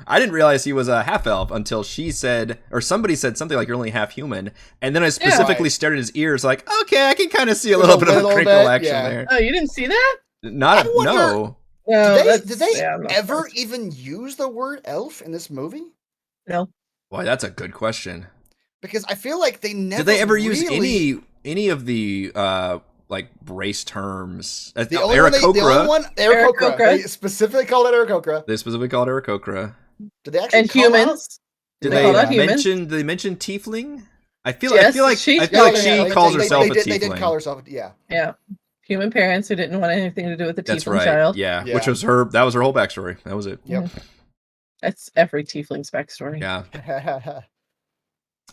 I didn't realize he was a half elf until she said, or somebody said something like, "You're only half human," and then I specifically stared at his ears, like, "Okay, I can kind of see a little bit of a crinkle action there." Oh, you didn't see that? No. Did they ever even use the word elf in this movie? No. Boy, that's a good question. Because I feel like they never did they ever use any of the like race terms? The only one, Aarakocra. They specifically called it Aarakocra. They specifically called it Aarakocra. Did they actually call humans? Did they mention tiefling? I feel like she calls herself a tiefling. They did call herself, yeah. Human parents who didn't want anything to do with the tiefling child. Yeah, which was that was her whole backstory. That was it. Yep. That's every tiefling's backstory. Yeah.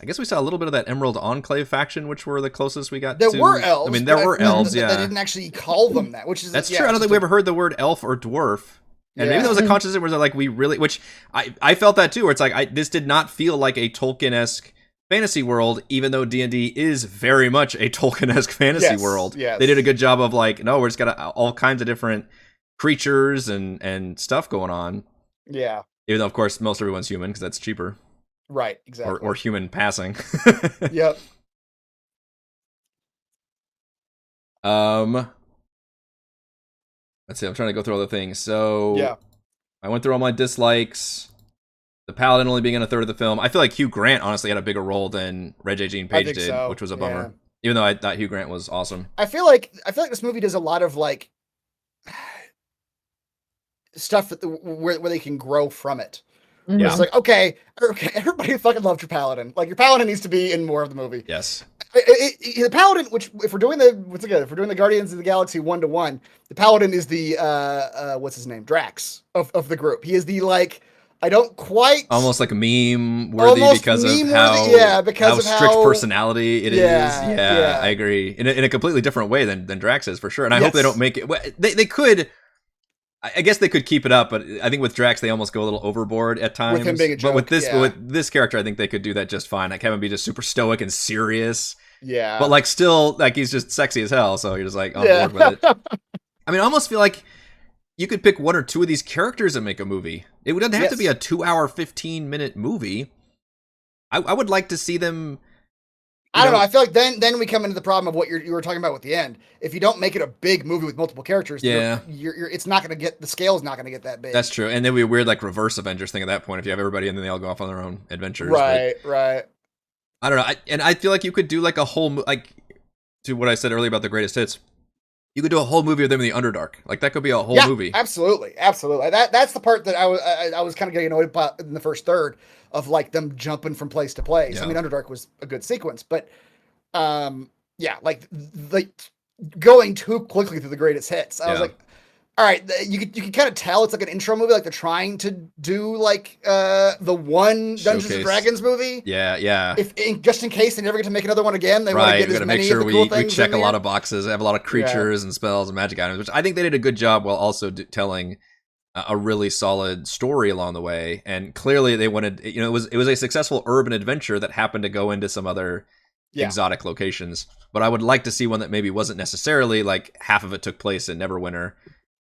I guess we saw a little bit of that Emerald Enclave faction, which were the closest we got to. There were elves. I mean, there were elves, yeah. They didn't actually call them that, which is... That's true. I don't think we ever heard the word elf or dwarf. And maybe that was a conscious decision where they're like, we really... Which, I felt that too, where it's like, this did not feel like a Tolkien-esque fantasy world, even though D&D is very much a Tolkien-esque fantasy world. Yes. They did a good job of like, no, we're just got all kinds of different creatures and stuff going on. Yeah. Even though, of course, most everyone's human, because that's cheaper. Right, exactly. Or human passing. Yep. Let's see, I'm trying to go through all the things. So yeah. I went through all my dislikes. The Paladin only being in a third of the film. I feel like Hugh Grant honestly had a bigger role than Regé-Jean Page did, which was a bummer. Even though I thought Hugh Grant was awesome. I feel like this movie does a lot of like stuff where they can grow from it. Yeah. It's like, okay, everybody fucking loved your Paladin. Like, your Paladin needs to be in more of the movie. Yes. The Paladin, which if we're doing the Guardians of the Galaxy 1-to-1, the Paladin is the what's his name, Drax of the group. He is the like, I don't quite almost like a meme worthy because of how strict personality it is. Yeah, I agree. In a completely different way than Drax is for sure. And I hope they don't make it. They could. I guess they could keep it up, but I think with Drax they almost go a little overboard at times. With him being a joke, but with this character, I think they could do that just fine. Like have him be just super stoic and serious. Yeah. But like still like he's just sexy as hell, so you're just like on board with it. I mean, I almost feel like you could pick one or two of these characters and make a movie. It doesn't have to be a 2-hour, 15-minute movie. I would like to see them. I don't know. I feel like then we come into the problem of what you were talking about with the end. If you don't make it a big movie with multiple characters, it's not going to get, the scale is not going to get that big. That's true. And then we weird like reverse Avengers thing at that point. If you have everybody and then they all go off on their own adventures. Right. I don't know. I feel like you could do like a whole like to what I said earlier about the greatest hits. You could do a whole movie of them in the Underdark. Like that could be a whole movie. Absolutely. That's the part that I was kind of getting annoyed about in the first third of like them jumping from place to place. I mean, Underdark was a good sequence, but like going too quickly through the greatest hits. I was like, all right, you can kind of tell it's like an intro movie, like they're trying to do like the one Dungeons and Dragons movie. Yeah. Just in case they never get to make another one again, they want to get as many of the cool things. We check a lot of boxes, have a lot of creatures and spells and magic items, which I think they did a good job while also telling a really solid story along the way. And clearly they wanted, it was a successful urban adventure that happened to go into some other exotic locations. But I would like to see one that maybe wasn't necessarily like half of it took place in Neverwinter.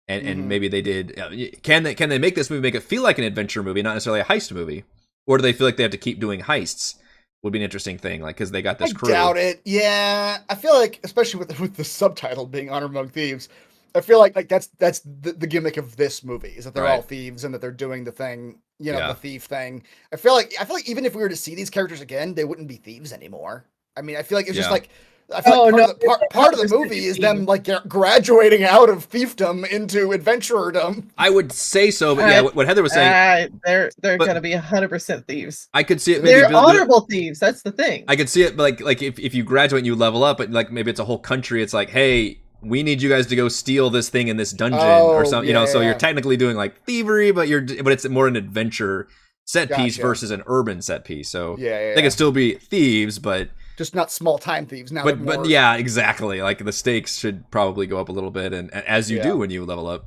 And maybe they did. Can they make this movie, make it feel like an adventure movie, not necessarily a heist movie? Or do they feel like they have to keep doing heists? Would be an interesting thing, like because they got this crew. I doubt it. Yeah, I feel like, especially with the subtitle being "Honor Among Thieves," I feel like that's the gimmick of this movie is that they're all thieves and that they're doing the thing, the thief thing. I feel like even if we were to see these characters again, they wouldn't be thieves anymore. I mean, I feel like it's just like. I feel like part of the movie is them like graduating out of fiefdom into adventurerdom. I would say so, but what Heather was saying, they're going to be 100% thieves. I could see it. Maybe they're honorable thieves. That's the thing. I could see it, like if you graduate and you level up, but like maybe it's a whole country. It's like, hey, we need you guys to go steal this thing in this dungeon or something. Yeah, So yeah. you're technically doing like thievery, but it's more an adventure set piece versus an urban set piece. So they could still be thieves, but just not small time thieves now. But yeah, exactly. Like the stakes should probably go up a little bit, and as you do when you level up.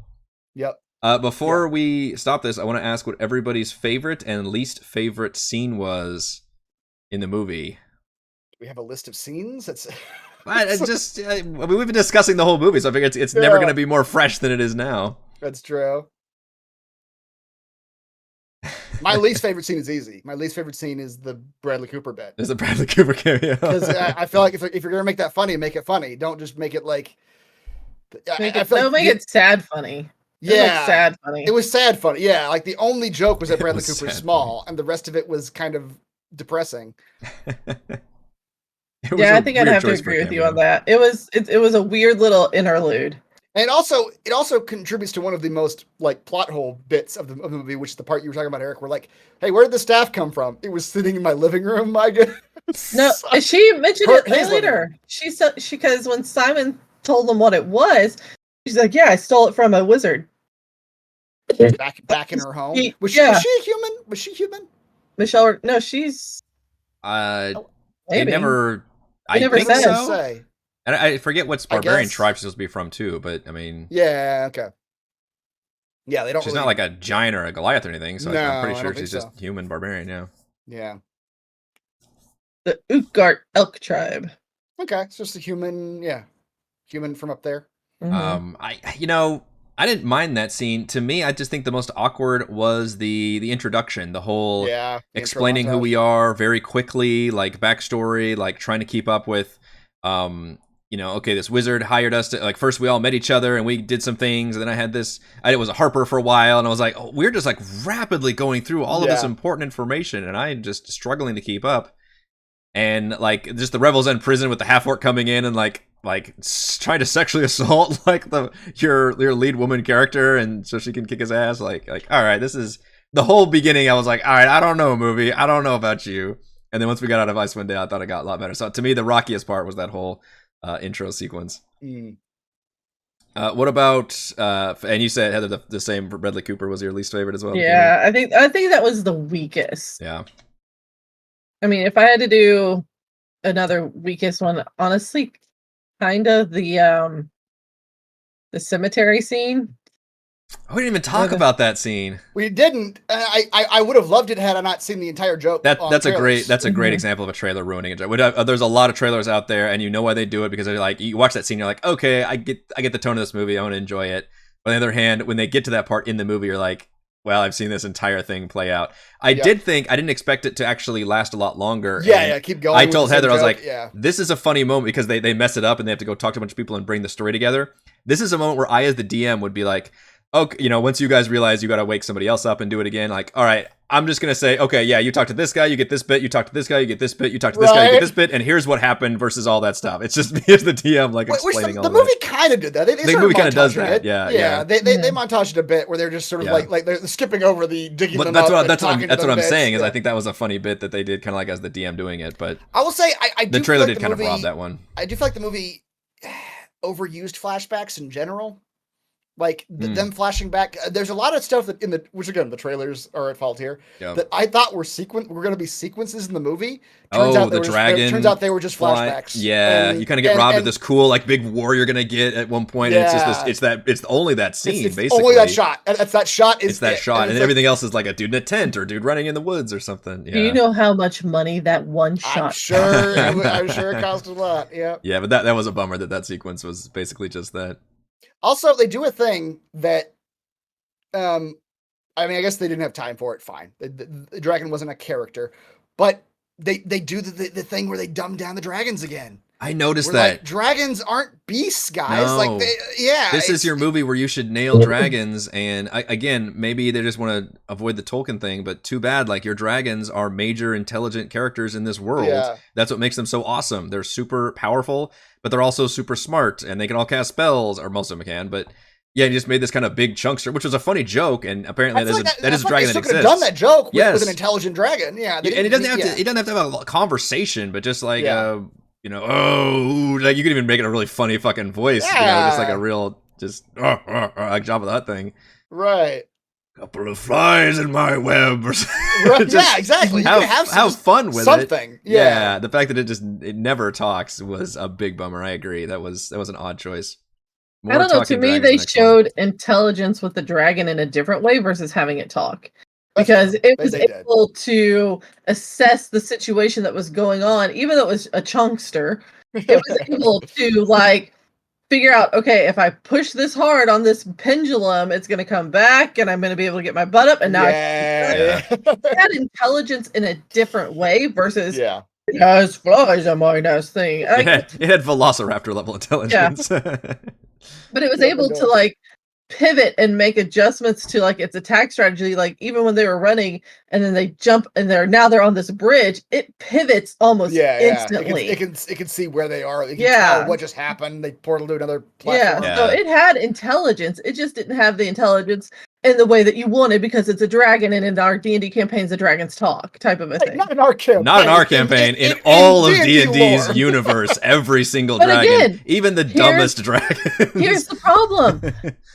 Yep. Before we stop this, I want to ask what everybody's favorite and least favorite scene was in the movie. We have a list of scenes. That's. We've been discussing the whole movie, so I figure it's never going to be more fresh than it is now. That's true. My least favorite scene is easy. My least favorite scene is the Bradley Cooper bit. Is the Bradley Cooper cameo? Because I feel like if you're gonna make that funny, make it funny. Don't just make it like. Make it sad funny. Yeah, sad funny. It was sad funny. Yeah, like the only joke was that Bradley Cooper's small, and the rest of it was kind of depressing. I think I'd have to agree with you on that. It was a weird little interlude. And it also contributes to one of the most like plot hole bits of the movie, which is the part you were talking about, Eric. We're like, hey, where did the staff come from? It was sitting in my living room, I guess. No, she mentioned it later. She said because when Simon told them what it was, she's like, yeah, I stole it from a wizard. Back in her home. Was she human? Was she human? Michelle? No, she's. Maybe. I never said so. And I forget what barbarian tribe she's supposed to be from too, but I mean, yeah, okay, yeah, they don't. She's not like a giant or a Goliath or anything, so no, I'm pretty sure she's just human barbarian. Yeah. The Utgard elk tribe. Okay, it's just a human, human from up there. Mm-hmm. I didn't mind that scene. To me, I just think the most awkward was the introduction, the whole explaining who we are very quickly, like backstory, like trying to keep up with. Okay, this wizard hired us to, like, first we all met each other and we did some things, and then I was a harper for a while, and I was like, we're just like rapidly going through all of this important information, and I'm just struggling to keep up. And like just the rebels in prison with the half-orc coming in and like trying to sexually assault like your lead woman character, and so she can kick his ass. Like all right, this is the whole beginning. I was like, all right, I don't know, movie, I don't know about you. And then once we got out of Icewind Dale, I thought it got a lot better. So to me, the rockiest part was that whole intro sequence. What about and you said, Heather, the same for Bradley Cooper was your least favorite as well? Yeah, I think that was the weakest. Yeah. I mean, if I had to do another weakest one, honestly, kind of the cemetery scene. We didn't even talk about that scene. We didn't. I would have loved it had I not seen the entire joke. That's a great example of a trailer ruining a joke. There's a lot of trailers out there, and you know why they do it, because they're like, you watch that scene, you're like, okay, I get the tone of this movie, I want to enjoy it. But on the other hand, when they get to that part in the movie, you're like, well, I've seen this entire thing play out. I didn't expect it to actually last a lot longer. Keep going. I told Heather, I was like, this is a funny moment because they mess it up and they have to go talk to a bunch of people and bring the story together. This is a moment where I, as the DM, would be like, okay, once you guys realize you got to wake somebody else up and do it again, like, all right, I'm just going to say, okay, yeah, you talk to this guy, you get this bit, you talk to this guy, you get this bit, you talk to this guy, you get this bit, and here's what happened versus all that stuff. It's just me as the DM, like, explaining all that. The movie kind of did that. The movie kind of does that, yeah. They montaged a bit where they're just sort of like they're skipping over the digging them that's up. That's what I'm saying, is I think that was a funny bit that they did kind of like as the DM doing it, but I will say, the trailer did kind of rob that one. I do feel like the movie overused flashbacks in general. Like them flashing back, there's a lot of stuff that which again the trailers are at fault here. That I thought were going to be sequences in the movie. Turns out they were just flashbacks. Yeah, you kind of get robbed of this cool like big war you're gonna get at one point. And it's only that scene basically. Only that shot. It's that shot. It's that shot, and everything else is like a dude in a tent or dude running in the woods or something. Yeah. Do you know how much money that one shot? I'm sure it cost a lot. Yeah. Yeah, but that was a bummer that sequence was basically just that. Also, they do a thing that, I guess they didn't have time for it. Fine, the dragon wasn't a character, but they do the thing where they dumb down the dragons again. I noticed that like, dragons aren't beasts, guys. No. Like, this is your movie where you should nail dragons, and again, maybe they just want to avoid the Tolkien thing, but too bad. Like, your dragons are major intelligent characters in this world. Yeah. That's what makes them so awesome. They're super powerful, but they're also super smart, and they can all cast spells, or most of them can. But yeah, he just made this kind of big chunkster, which was a funny joke, and apparently that is a dragon that exists. Could have done that joke with an intelligent dragon. Yeah, and he doesn't have to have a conversation, but just like like you could even make it a really funny fucking voice, just like a real, just like Jabba the Hutt thing. Right. Couple of flies in my web. Or Right. Yeah, exactly. You can have fun with something. it. Yeah. The fact that it never talks was a big bummer. I agree. That was an odd choice. I don't know. To me, they showed intelligence with the dragon in a different way versus having it talk. Because it was able to assess the situation that was going on, even though it was a chunkster. It was able to like figure out, okay, if I push this hard on this pendulum, it's going to come back, and I'm going to be able to get my butt up. And now it had intelligence in a different way versus yes, flies on my nest thing. It had Velociraptor level intelligence. Yeah. But it was able to like pivot and make adjustments to like its attack strategy. Like even when they were running and then they jump and they're on this bridge, it pivots almost instantly. It can see where they are. It can tell what just happened. They portal to another platform. So it had intelligence. It just didn't have the intelligence in the way that you wanted because it's a dragon, and in our D&D campaigns, the dragons talk type of a thing. Not in our campaign. Not in our campaign. In all of D&D's universe, every single dragon, again, even the dumbest dragon. Here's the problem.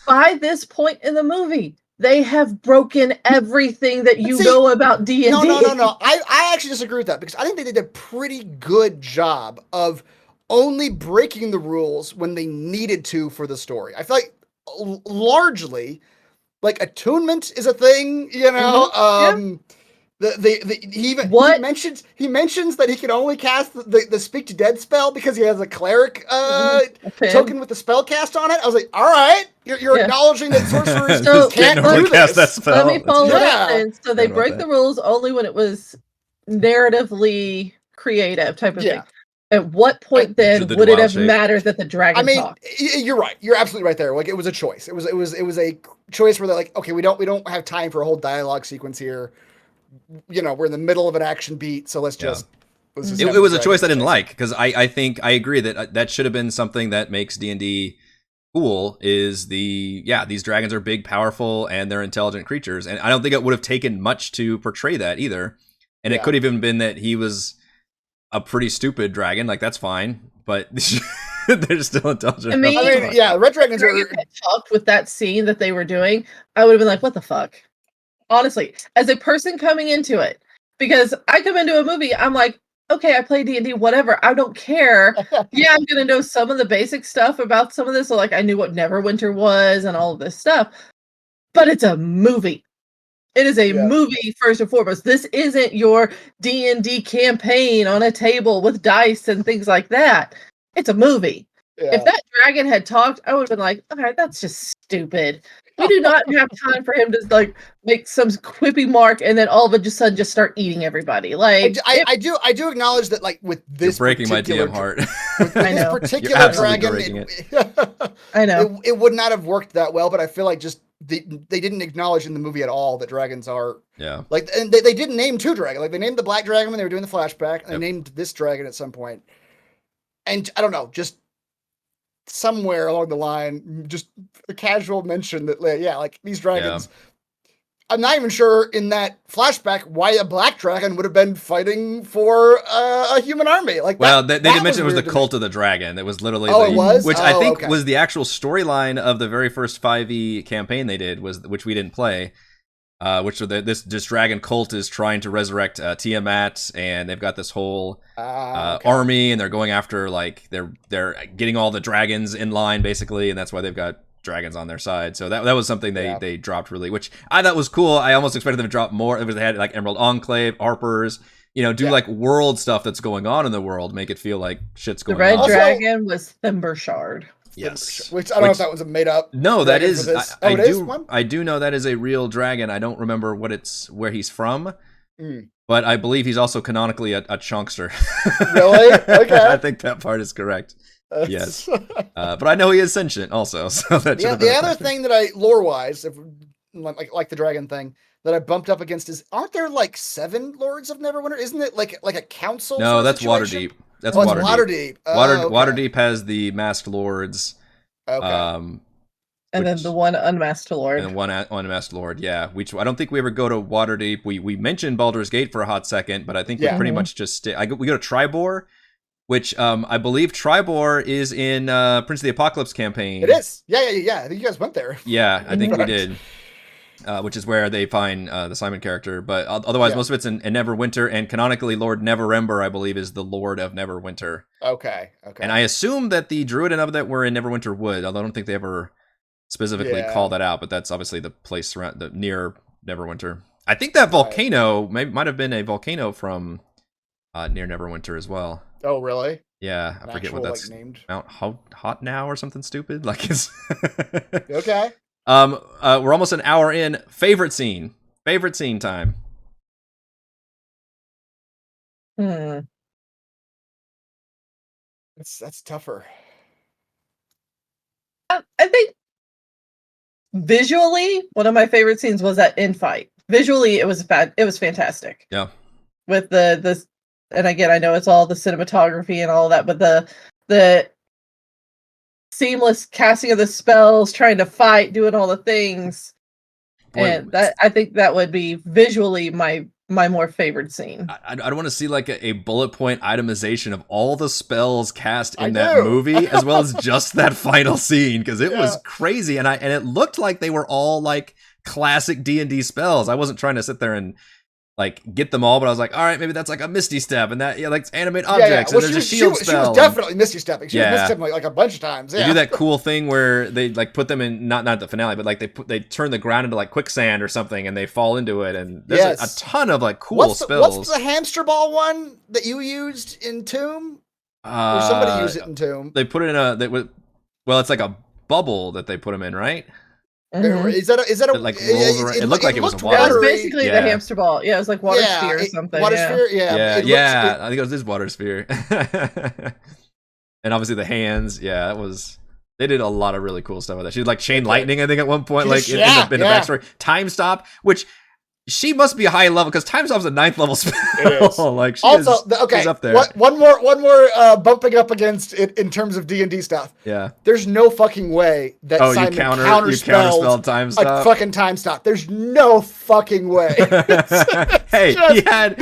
By this point in the movie, they have broken everything that you know about D&D. No. I actually disagree with that because I think they did a pretty good job of only breaking the rules when they needed to for the story. I feel like largely, like attunement is a thing, he mentions that he can only cast the speak to dead spell because he has a cleric token with the spell cast on it. I was like, all right, you're acknowledging that sorcerers can't do cast that spell. Let me follow that. So they break the rules only when it was narratively creative type of thing. At what point then would it have mattered that the dragon talked? You're right. You're absolutely right there. Like it was a choice. It was a choice where they're like, okay, we don't have time for a whole dialogue sequence here. We're in the middle of an action beat, so let's just. It was a choice I didn't like because I think I agree that should have been something that makes D&D cool. Is these dragons are big, powerful, and they're intelligent creatures, and I don't think it would have taken much to portray that either. And it could have even been that he was a pretty stupid dragon, like that's fine, but they're still intelligent. I mean, red dragons are talked with that scene that they were doing. I would have been like, what the fuck? Honestly, as a person coming into it, because I come into a movie, I'm like, okay, I play D&D, whatever. I don't care. Yeah, I'm gonna know some of the basic stuff about some of this. So like, I knew what Neverwinter was and all of this stuff, but it's a movie. It is a movie first and foremost. This isn't your D&D campaign on a table with dice and things like that. It's a movie. Yeah. If that dragon had talked, I would have been like, okay, that's just stupid. We do not have time for him to like make some quippy mark and then all of a sudden just start eating everybody. Like I do acknowledge that like with this You're breaking my DM heart. With this particular dragon, I know it would not have worked that well, but I feel like just they didn't acknowledge in the movie at all that dragons are like, and they didn't name two dragons. Like they named the black dragon when they were doing the flashback, and they named this dragon at some point. And I don't know, just somewhere along the line, just a casual mention that like these dragons. I'm not even sure in that flashback why a black dragon would have been fighting for a human army. Like, well, they did mention it was the cult of the dragon. It was literally, it was, which I think was the actual storyline of the very first 5e campaign they did, which we didn't play. Which this dragon cult is trying to resurrect Tiamat, and they've got this whole army, and they're going after like they're getting all the dragons in line basically, and that's why they've got dragons on their side. So that was something they dropped really, which I thought was cool. I almost expected them to drop more. They had like Emerald Enclave, Harpers, do like world stuff that's going on in the world, make it feel like shit's going on. The red dragon was Thimbershard. Yes, which I don't know if that was a made up. No, that is. I do know that is a real dragon. I don't remember where he's from, but I believe he's also canonically a chunkster. Really? Okay. I think that part is correct. Yes, but I know he is sentient also. So that the other thing that lore wise, like the dragon thing that I bumped up against is, aren't there like 7 lords of Neverwinter? Isn't it like a council? No, that's Waterdeep. That's Waterdeep. Waterdeep has the masked lords. Okay. And then the one unmasked lord. And one unmasked lord, yeah. I don't think we ever go to Waterdeep. We mentioned Baldur's Gate for a hot second, but I think we pretty much just we go to Tribor, which I believe Tribor is in Prince of the Apocalypse campaign. It is. Yeah. I think you guys went there. Yeah, I think we did. Which is where they find the Simon character. But otherwise, most of it's in Neverwinter, and canonically, Lord Neverember, I believe, is the Lord of Neverwinter. Okay. And I assume that the Druid and that were in Neverwinter Wood, although I don't think they ever specifically call that out, but that's obviously the place near Neverwinter. I think that volcano might have been a volcano from near Neverwinter as well. Oh, really? Yeah, I forget what that's named. Mount Hot Now or something stupid. Like it's okay. We're almost an hour in. Favorite scene time. That's tougher. I think visually, one of my favorite scenes was that infight. Visually, it was fantastic. Yeah. With the and again, I know it's all the cinematography and all that, but the seamless casting of the spells, trying to fight, doing all the things. Boy, and that I think that would be visually my more favorite scene. I'd want to see like a bullet point itemization of all the spells cast in that movie, as well as just that final scene, because it was crazy, and it looked like they were all like classic D&D spells. I wasn't trying to sit there and like get them all, but I was like, all right, maybe that's like a Misty Step, and that like animate objects, well, and there's a shield spell. She was definitely Misty Stepping. She was Misty Stepping like a bunch of times. They do that cool thing where they like put them in not the finale, but like they turn the ground into like quicksand or something, and they fall into it, and there's a ton of like cool spells. What's the hamster ball one that you used in Tomb? Or somebody used it in Tomb. They put it in it's like a bubble that they put them in, right? Mm-hmm. Is that it like rolls around? It looked like it was water. That was basically the hamster ball. Yeah, it was like water sphere or something. Water sphere, yeah. I think it was this water sphere. And obviously the hands, they did a lot of really cool stuff with that. She did like chain lightning, I think, at one point, like in the backstory. Time stop, which she must be a high level because time stop's a 9th level spell. Like she's up there. One more bumping up against it in terms of D&D stuff. Yeah. There's no fucking way that Simon counterspelled time stop. A fucking time stop. There's no fucking way. Hey,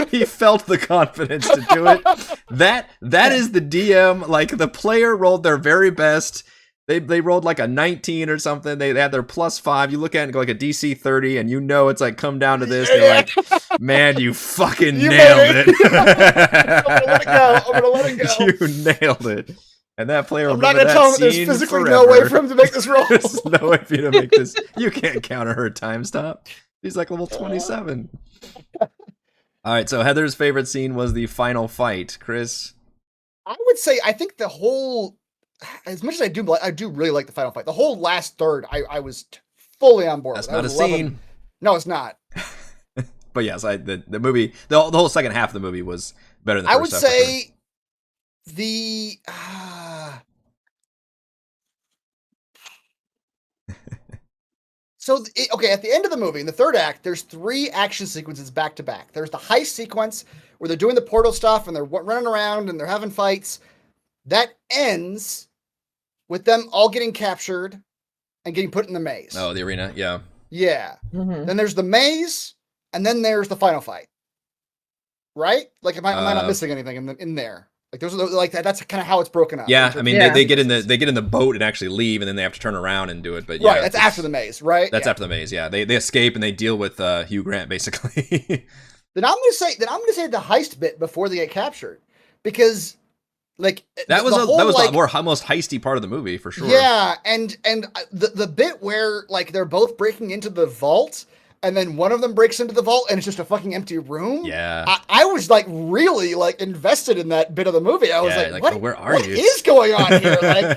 he felt the confidence to do it. That is the DM. Like the player rolled their very best. They rolled like a 19 or something. They had their +5. You look at it and go like a DC 30, and you know it's like come down to this. They're like, man, you fucking nailed it. I'm gonna let it go. You nailed it. And that player, I'm not gonna tell him there's physically no way for him to make this roll. There's no way for you to make this. You can't counter her time stop. She's like level 27. All right, so Heather's favorite scene was the final fight. Chris? I would say I think the whole, as much as I do really like the final fight. The whole last third, I was fully on board. That's not a scene. No, it's not. But yes, the movie, the whole second half of the movie was better than the first half. I would say the at the end of the movie, in the third act, there's 3 action sequences back to back. There's the heist sequence where they're doing the portal stuff and they're running around and they're having fights. That ends with them all getting captured and getting put in the maze. Oh, the arena, yeah. Yeah. Mm-hmm. Then there's the maze, and then there's the final fight. Right? Like, am I not missing anything in there? Like, there's like that. That's kind of how it's broken up. Yeah, I mean, they get in the boat and actually leave, and then they have to turn around and do it. But right, that's after the maze, right? That's after the maze. Yeah, they escape and they deal with Hugh Grant basically. Then I'm gonna say the heist bit before they get captured, because like that was the most heisty part of the movie for sure. Yeah, and the bit where like they're both breaking into the vault, and then one of them breaks into the vault and it's just a fucking empty room. Yeah, I was like really like invested in that bit of the movie. I was like, what is going on here? Like,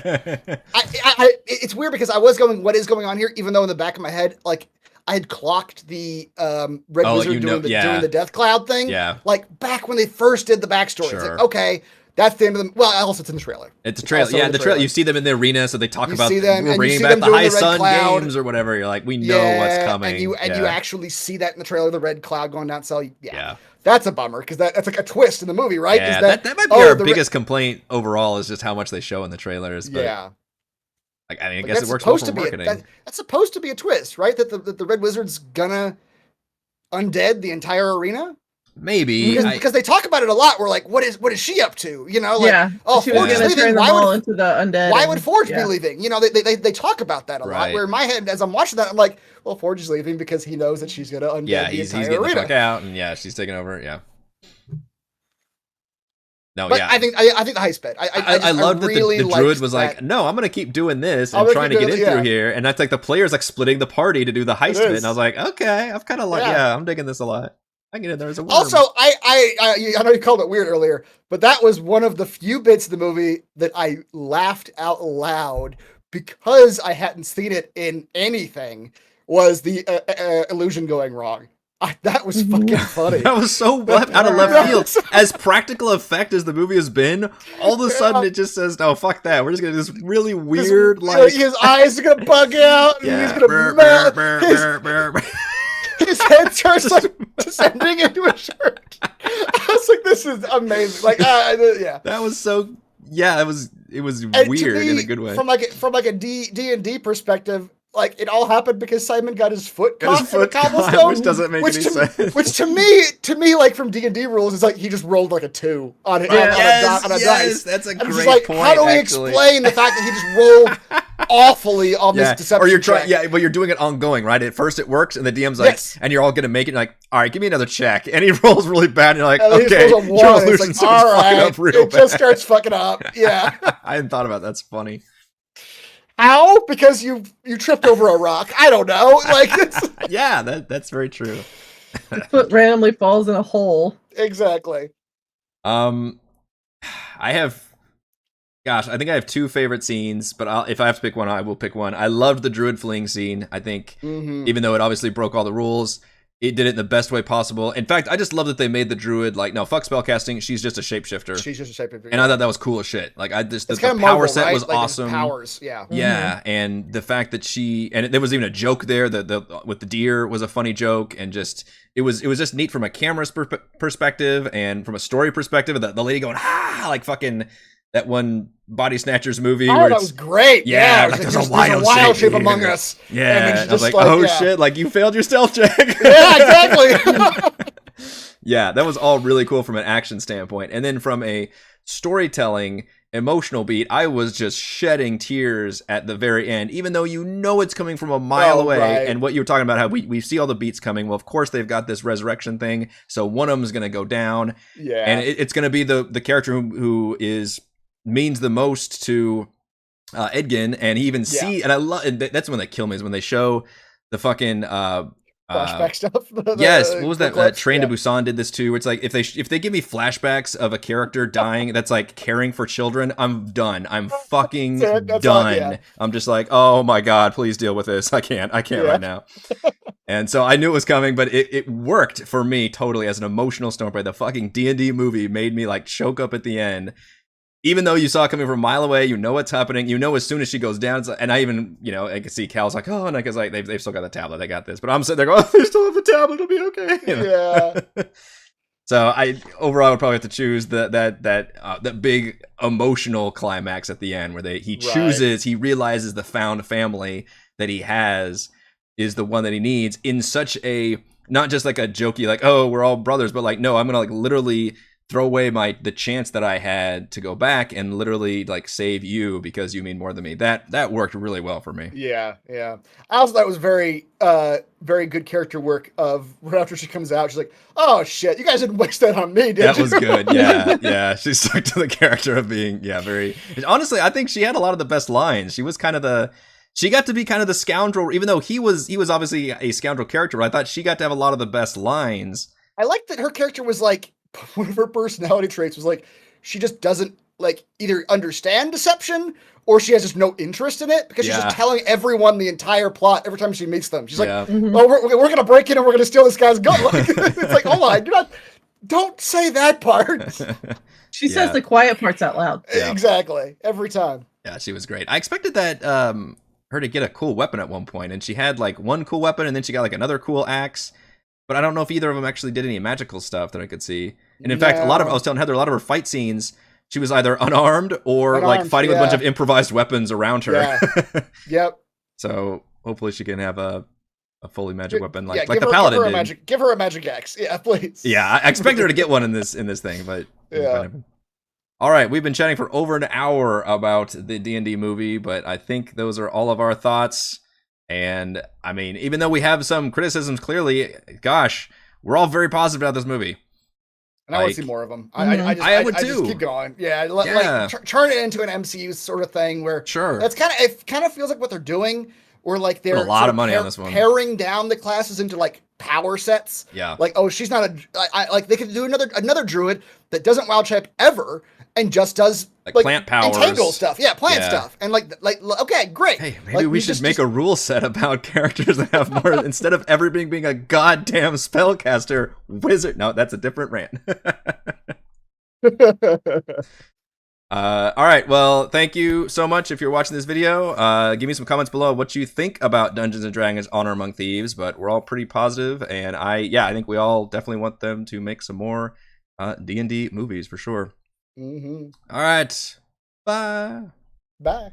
it's weird because I was going, what is going on here? Even though in the back of my head, like I had clocked the Red Wizard doing the Death Cloud thing. Yeah, like back when they first did the backstory. Sure. It's like, okay. That's the end of the. Well, also it's in the trailer. It's a trailer. Yeah, the trailer. You see them in the arena, so they talk about we're bringing back the High Sun games or whatever. You're like, we know what's coming. And you actually see that in the trailer, the red cloud going down. So yeah. That's a bummer because that's like a twist in the movie, right? Yeah, that might be our biggest complaint overall is just how much they show in the trailers. But like, I mean, I guess it works well for marketing. That's supposed to be a twist, right? That the Red Wizard's gonna undead the entire arena. Maybe because they talk about it a lot. We're like, what is she up to? You know, like, oh, she was Forge is gonna turn leaving. them all into the undead. Why would Forge be leaving? You know, they talk about that a lot. Where in my head, as I'm watching that, I'm like, well, Forge is leaving because he knows that she's gonna undead the he's entire getting arena. the fuck out, and she's taking over. Yeah. No, but I think the heist bit. I loved that the druid was like, no, I'm gonna keep doing this and trying to get in through here, and that's like the players like splitting the party to do the heist bit, and I was like, okay, I've kind of like, I'm digging this a lot. I can get in there as a worm. Also, I know you called it weird earlier, but that was one of the few bits of the movie that I laughed out loud because I hadn't seen it in anything. Was the illusion going wrong? That was fucking funny. That was so out of left field. As practical effect as the movie has been, all of a sudden it just says, "No, fuck that. We're just gonna do this really weird, like his eyes are gonna bug out, and he's gonna melt. His head starts like descending into a shirt. I was like, "This is amazing!" Like, that was so. Yeah, it was weird in a good way. From like a D&D perspective. Like, it all happened because Simon got his foot caught in a cobblestone, which doesn't make any sense. Which to me, like from D&D rules, is like he just rolled like a 2 on a dice. That's a great like, point. How do we explain the fact that he just rolled awfully on this deception? Or you're trying, but you're doing it ongoing, right? At first it works, and the DM's like, and you're all gonna make it. And you're like, all right, give me another check, and he rolls really bad. And you're like, okay, your illusion's like, all right, up real bad. Just starts fucking up. Yeah, I hadn't thought about that. That's funny. How? Because you tripped over a rock. I don't know. Like, that's very true. Your foot randomly falls in a hole. Exactly. I think I have 2 favorite scenes, but if I have to pick one, I will pick one. I loved the druid fleeing scene. I think even though it obviously broke all the rules, it did it in the best way possible. In fact, I just love that they made the druid like, no, fuck spellcasting. She's just a shapeshifter. She's just a shapeshifter. And I thought that was cool as shit. Like, the power Marvel, set right? was like awesome. Powers, yeah. Yeah, and the fact that there was even a joke there. The with the deer was a funny joke, and just it was just neat from a camera's perspective and from a story perspective. The lady going like fucking that one Body Snatchers movie. Oh, that was great. Yeah, like, there's a wild shape among us. Yeah, I was like, oh shit, like you failed your stealth check. Yeah, exactly. Yeah, that was all really cool from an action standpoint. And then from a storytelling, emotional beat, I was just shedding tears at the very end, even though you know it's coming from a mile away. Right. And what you were talking about, how we see all the beats coming. Well, of course, they've got this resurrection thing, so one of them is going to go down. Yeah. And it's going to be the character who means the most to Edgin, and he even and I love, and that's when they kill me, is when they show the fucking flashback stuff. Yes, what was that? Train to Busan did this too. It's like if they give me flashbacks of a character dying, that's like caring for children. I'm done. I'm fucking done. I'm just like, oh my god, please deal with this. I can't right now. And so I knew it was coming, but it worked for me totally as an emotional story. The fucking D&D movie made me like choke up at the end. Even though you saw it coming from a mile away, you know what's happening. You know as soon as she goes down, and I even, I can see Cal's like, oh, and I was like, they've still got the tablet, they got this. But I'm sitting there going, oh, they still have the tablet, it'll be okay. Yeah. So I overall would probably have to choose that big emotional climax at the end where he realizes the found family that he has is the one that he needs in such a, not just like a jokey like, oh, we're all brothers, but like, no, I'm gonna like literally throw away the chance that I had to go back and literally like save you because you mean more than me. That worked really well for me. Yeah. I also thought it was very, very good character work of right after she comes out. She's like, "Oh shit, you guys didn't waste that on me, did you?" That was good. Yeah. She stuck to the character of being very. Honestly, I think she had a lot of the best lines. She was kind of she got to be kind of the scoundrel, even though he was obviously a scoundrel character. But I thought she got to have a lot of the best lines. I liked that her character was like, one of her personality traits was like, she just doesn't like either understand deception or she has just no interest in it because she's just telling everyone the entire plot every time she meets them. She's like, oh, we're going to break in and we're going to steal this guy's gun. Like, it's like, hold on, don't say that part. She says the quiet parts out loud. Yeah. Exactly. Every time. Yeah, she was great. I expected that her to get a cool weapon at one point, and she had like one cool weapon and then she got like another cool axe. But I don't know if either of them actually did any magical stuff that I could see. And in fact, I was telling Heather, a lot of her fight scenes, she was either unarmed or like fighting with a bunch of improvised weapons around her. Yeah. Yep. So hopefully she can have a fully magic weapon like the paladin did. Give her a magic axe. Yeah, please. Yeah, I expected her to get one in this thing, but yeah. All right, we've been chatting for over an hour about the D&D movie, but I think those are all of our thoughts. And I mean, even though we have some criticisms, clearly, gosh, we're all very positive about this movie. And I want to see more of them. Mm-hmm. I would too. Just keep going. Yeah, like turn it into an MCU sort of thing where that's it kind of feels like what they're doing, or like they're a lot of money on this one, paring down the classes into like power sets. Yeah, like she's not like they could do another druid that doesn't wild shape ever and just does like plant powers, entangle stuff. Yeah, plant stuff, and like okay, great. Hey, maybe we should make a rule set about characters that have more instead of everything being a goddamn spellcaster wizard. No, that's a different rant. All right, well, thank you so much if you're watching this video. Give me some comments below what you think about Dungeons & Dragons Honor Among Thieves, but we're all pretty positive, and I think we all definitely want them to make some more D&D movies for sure. Mm-hmm. All right, bye. Bye.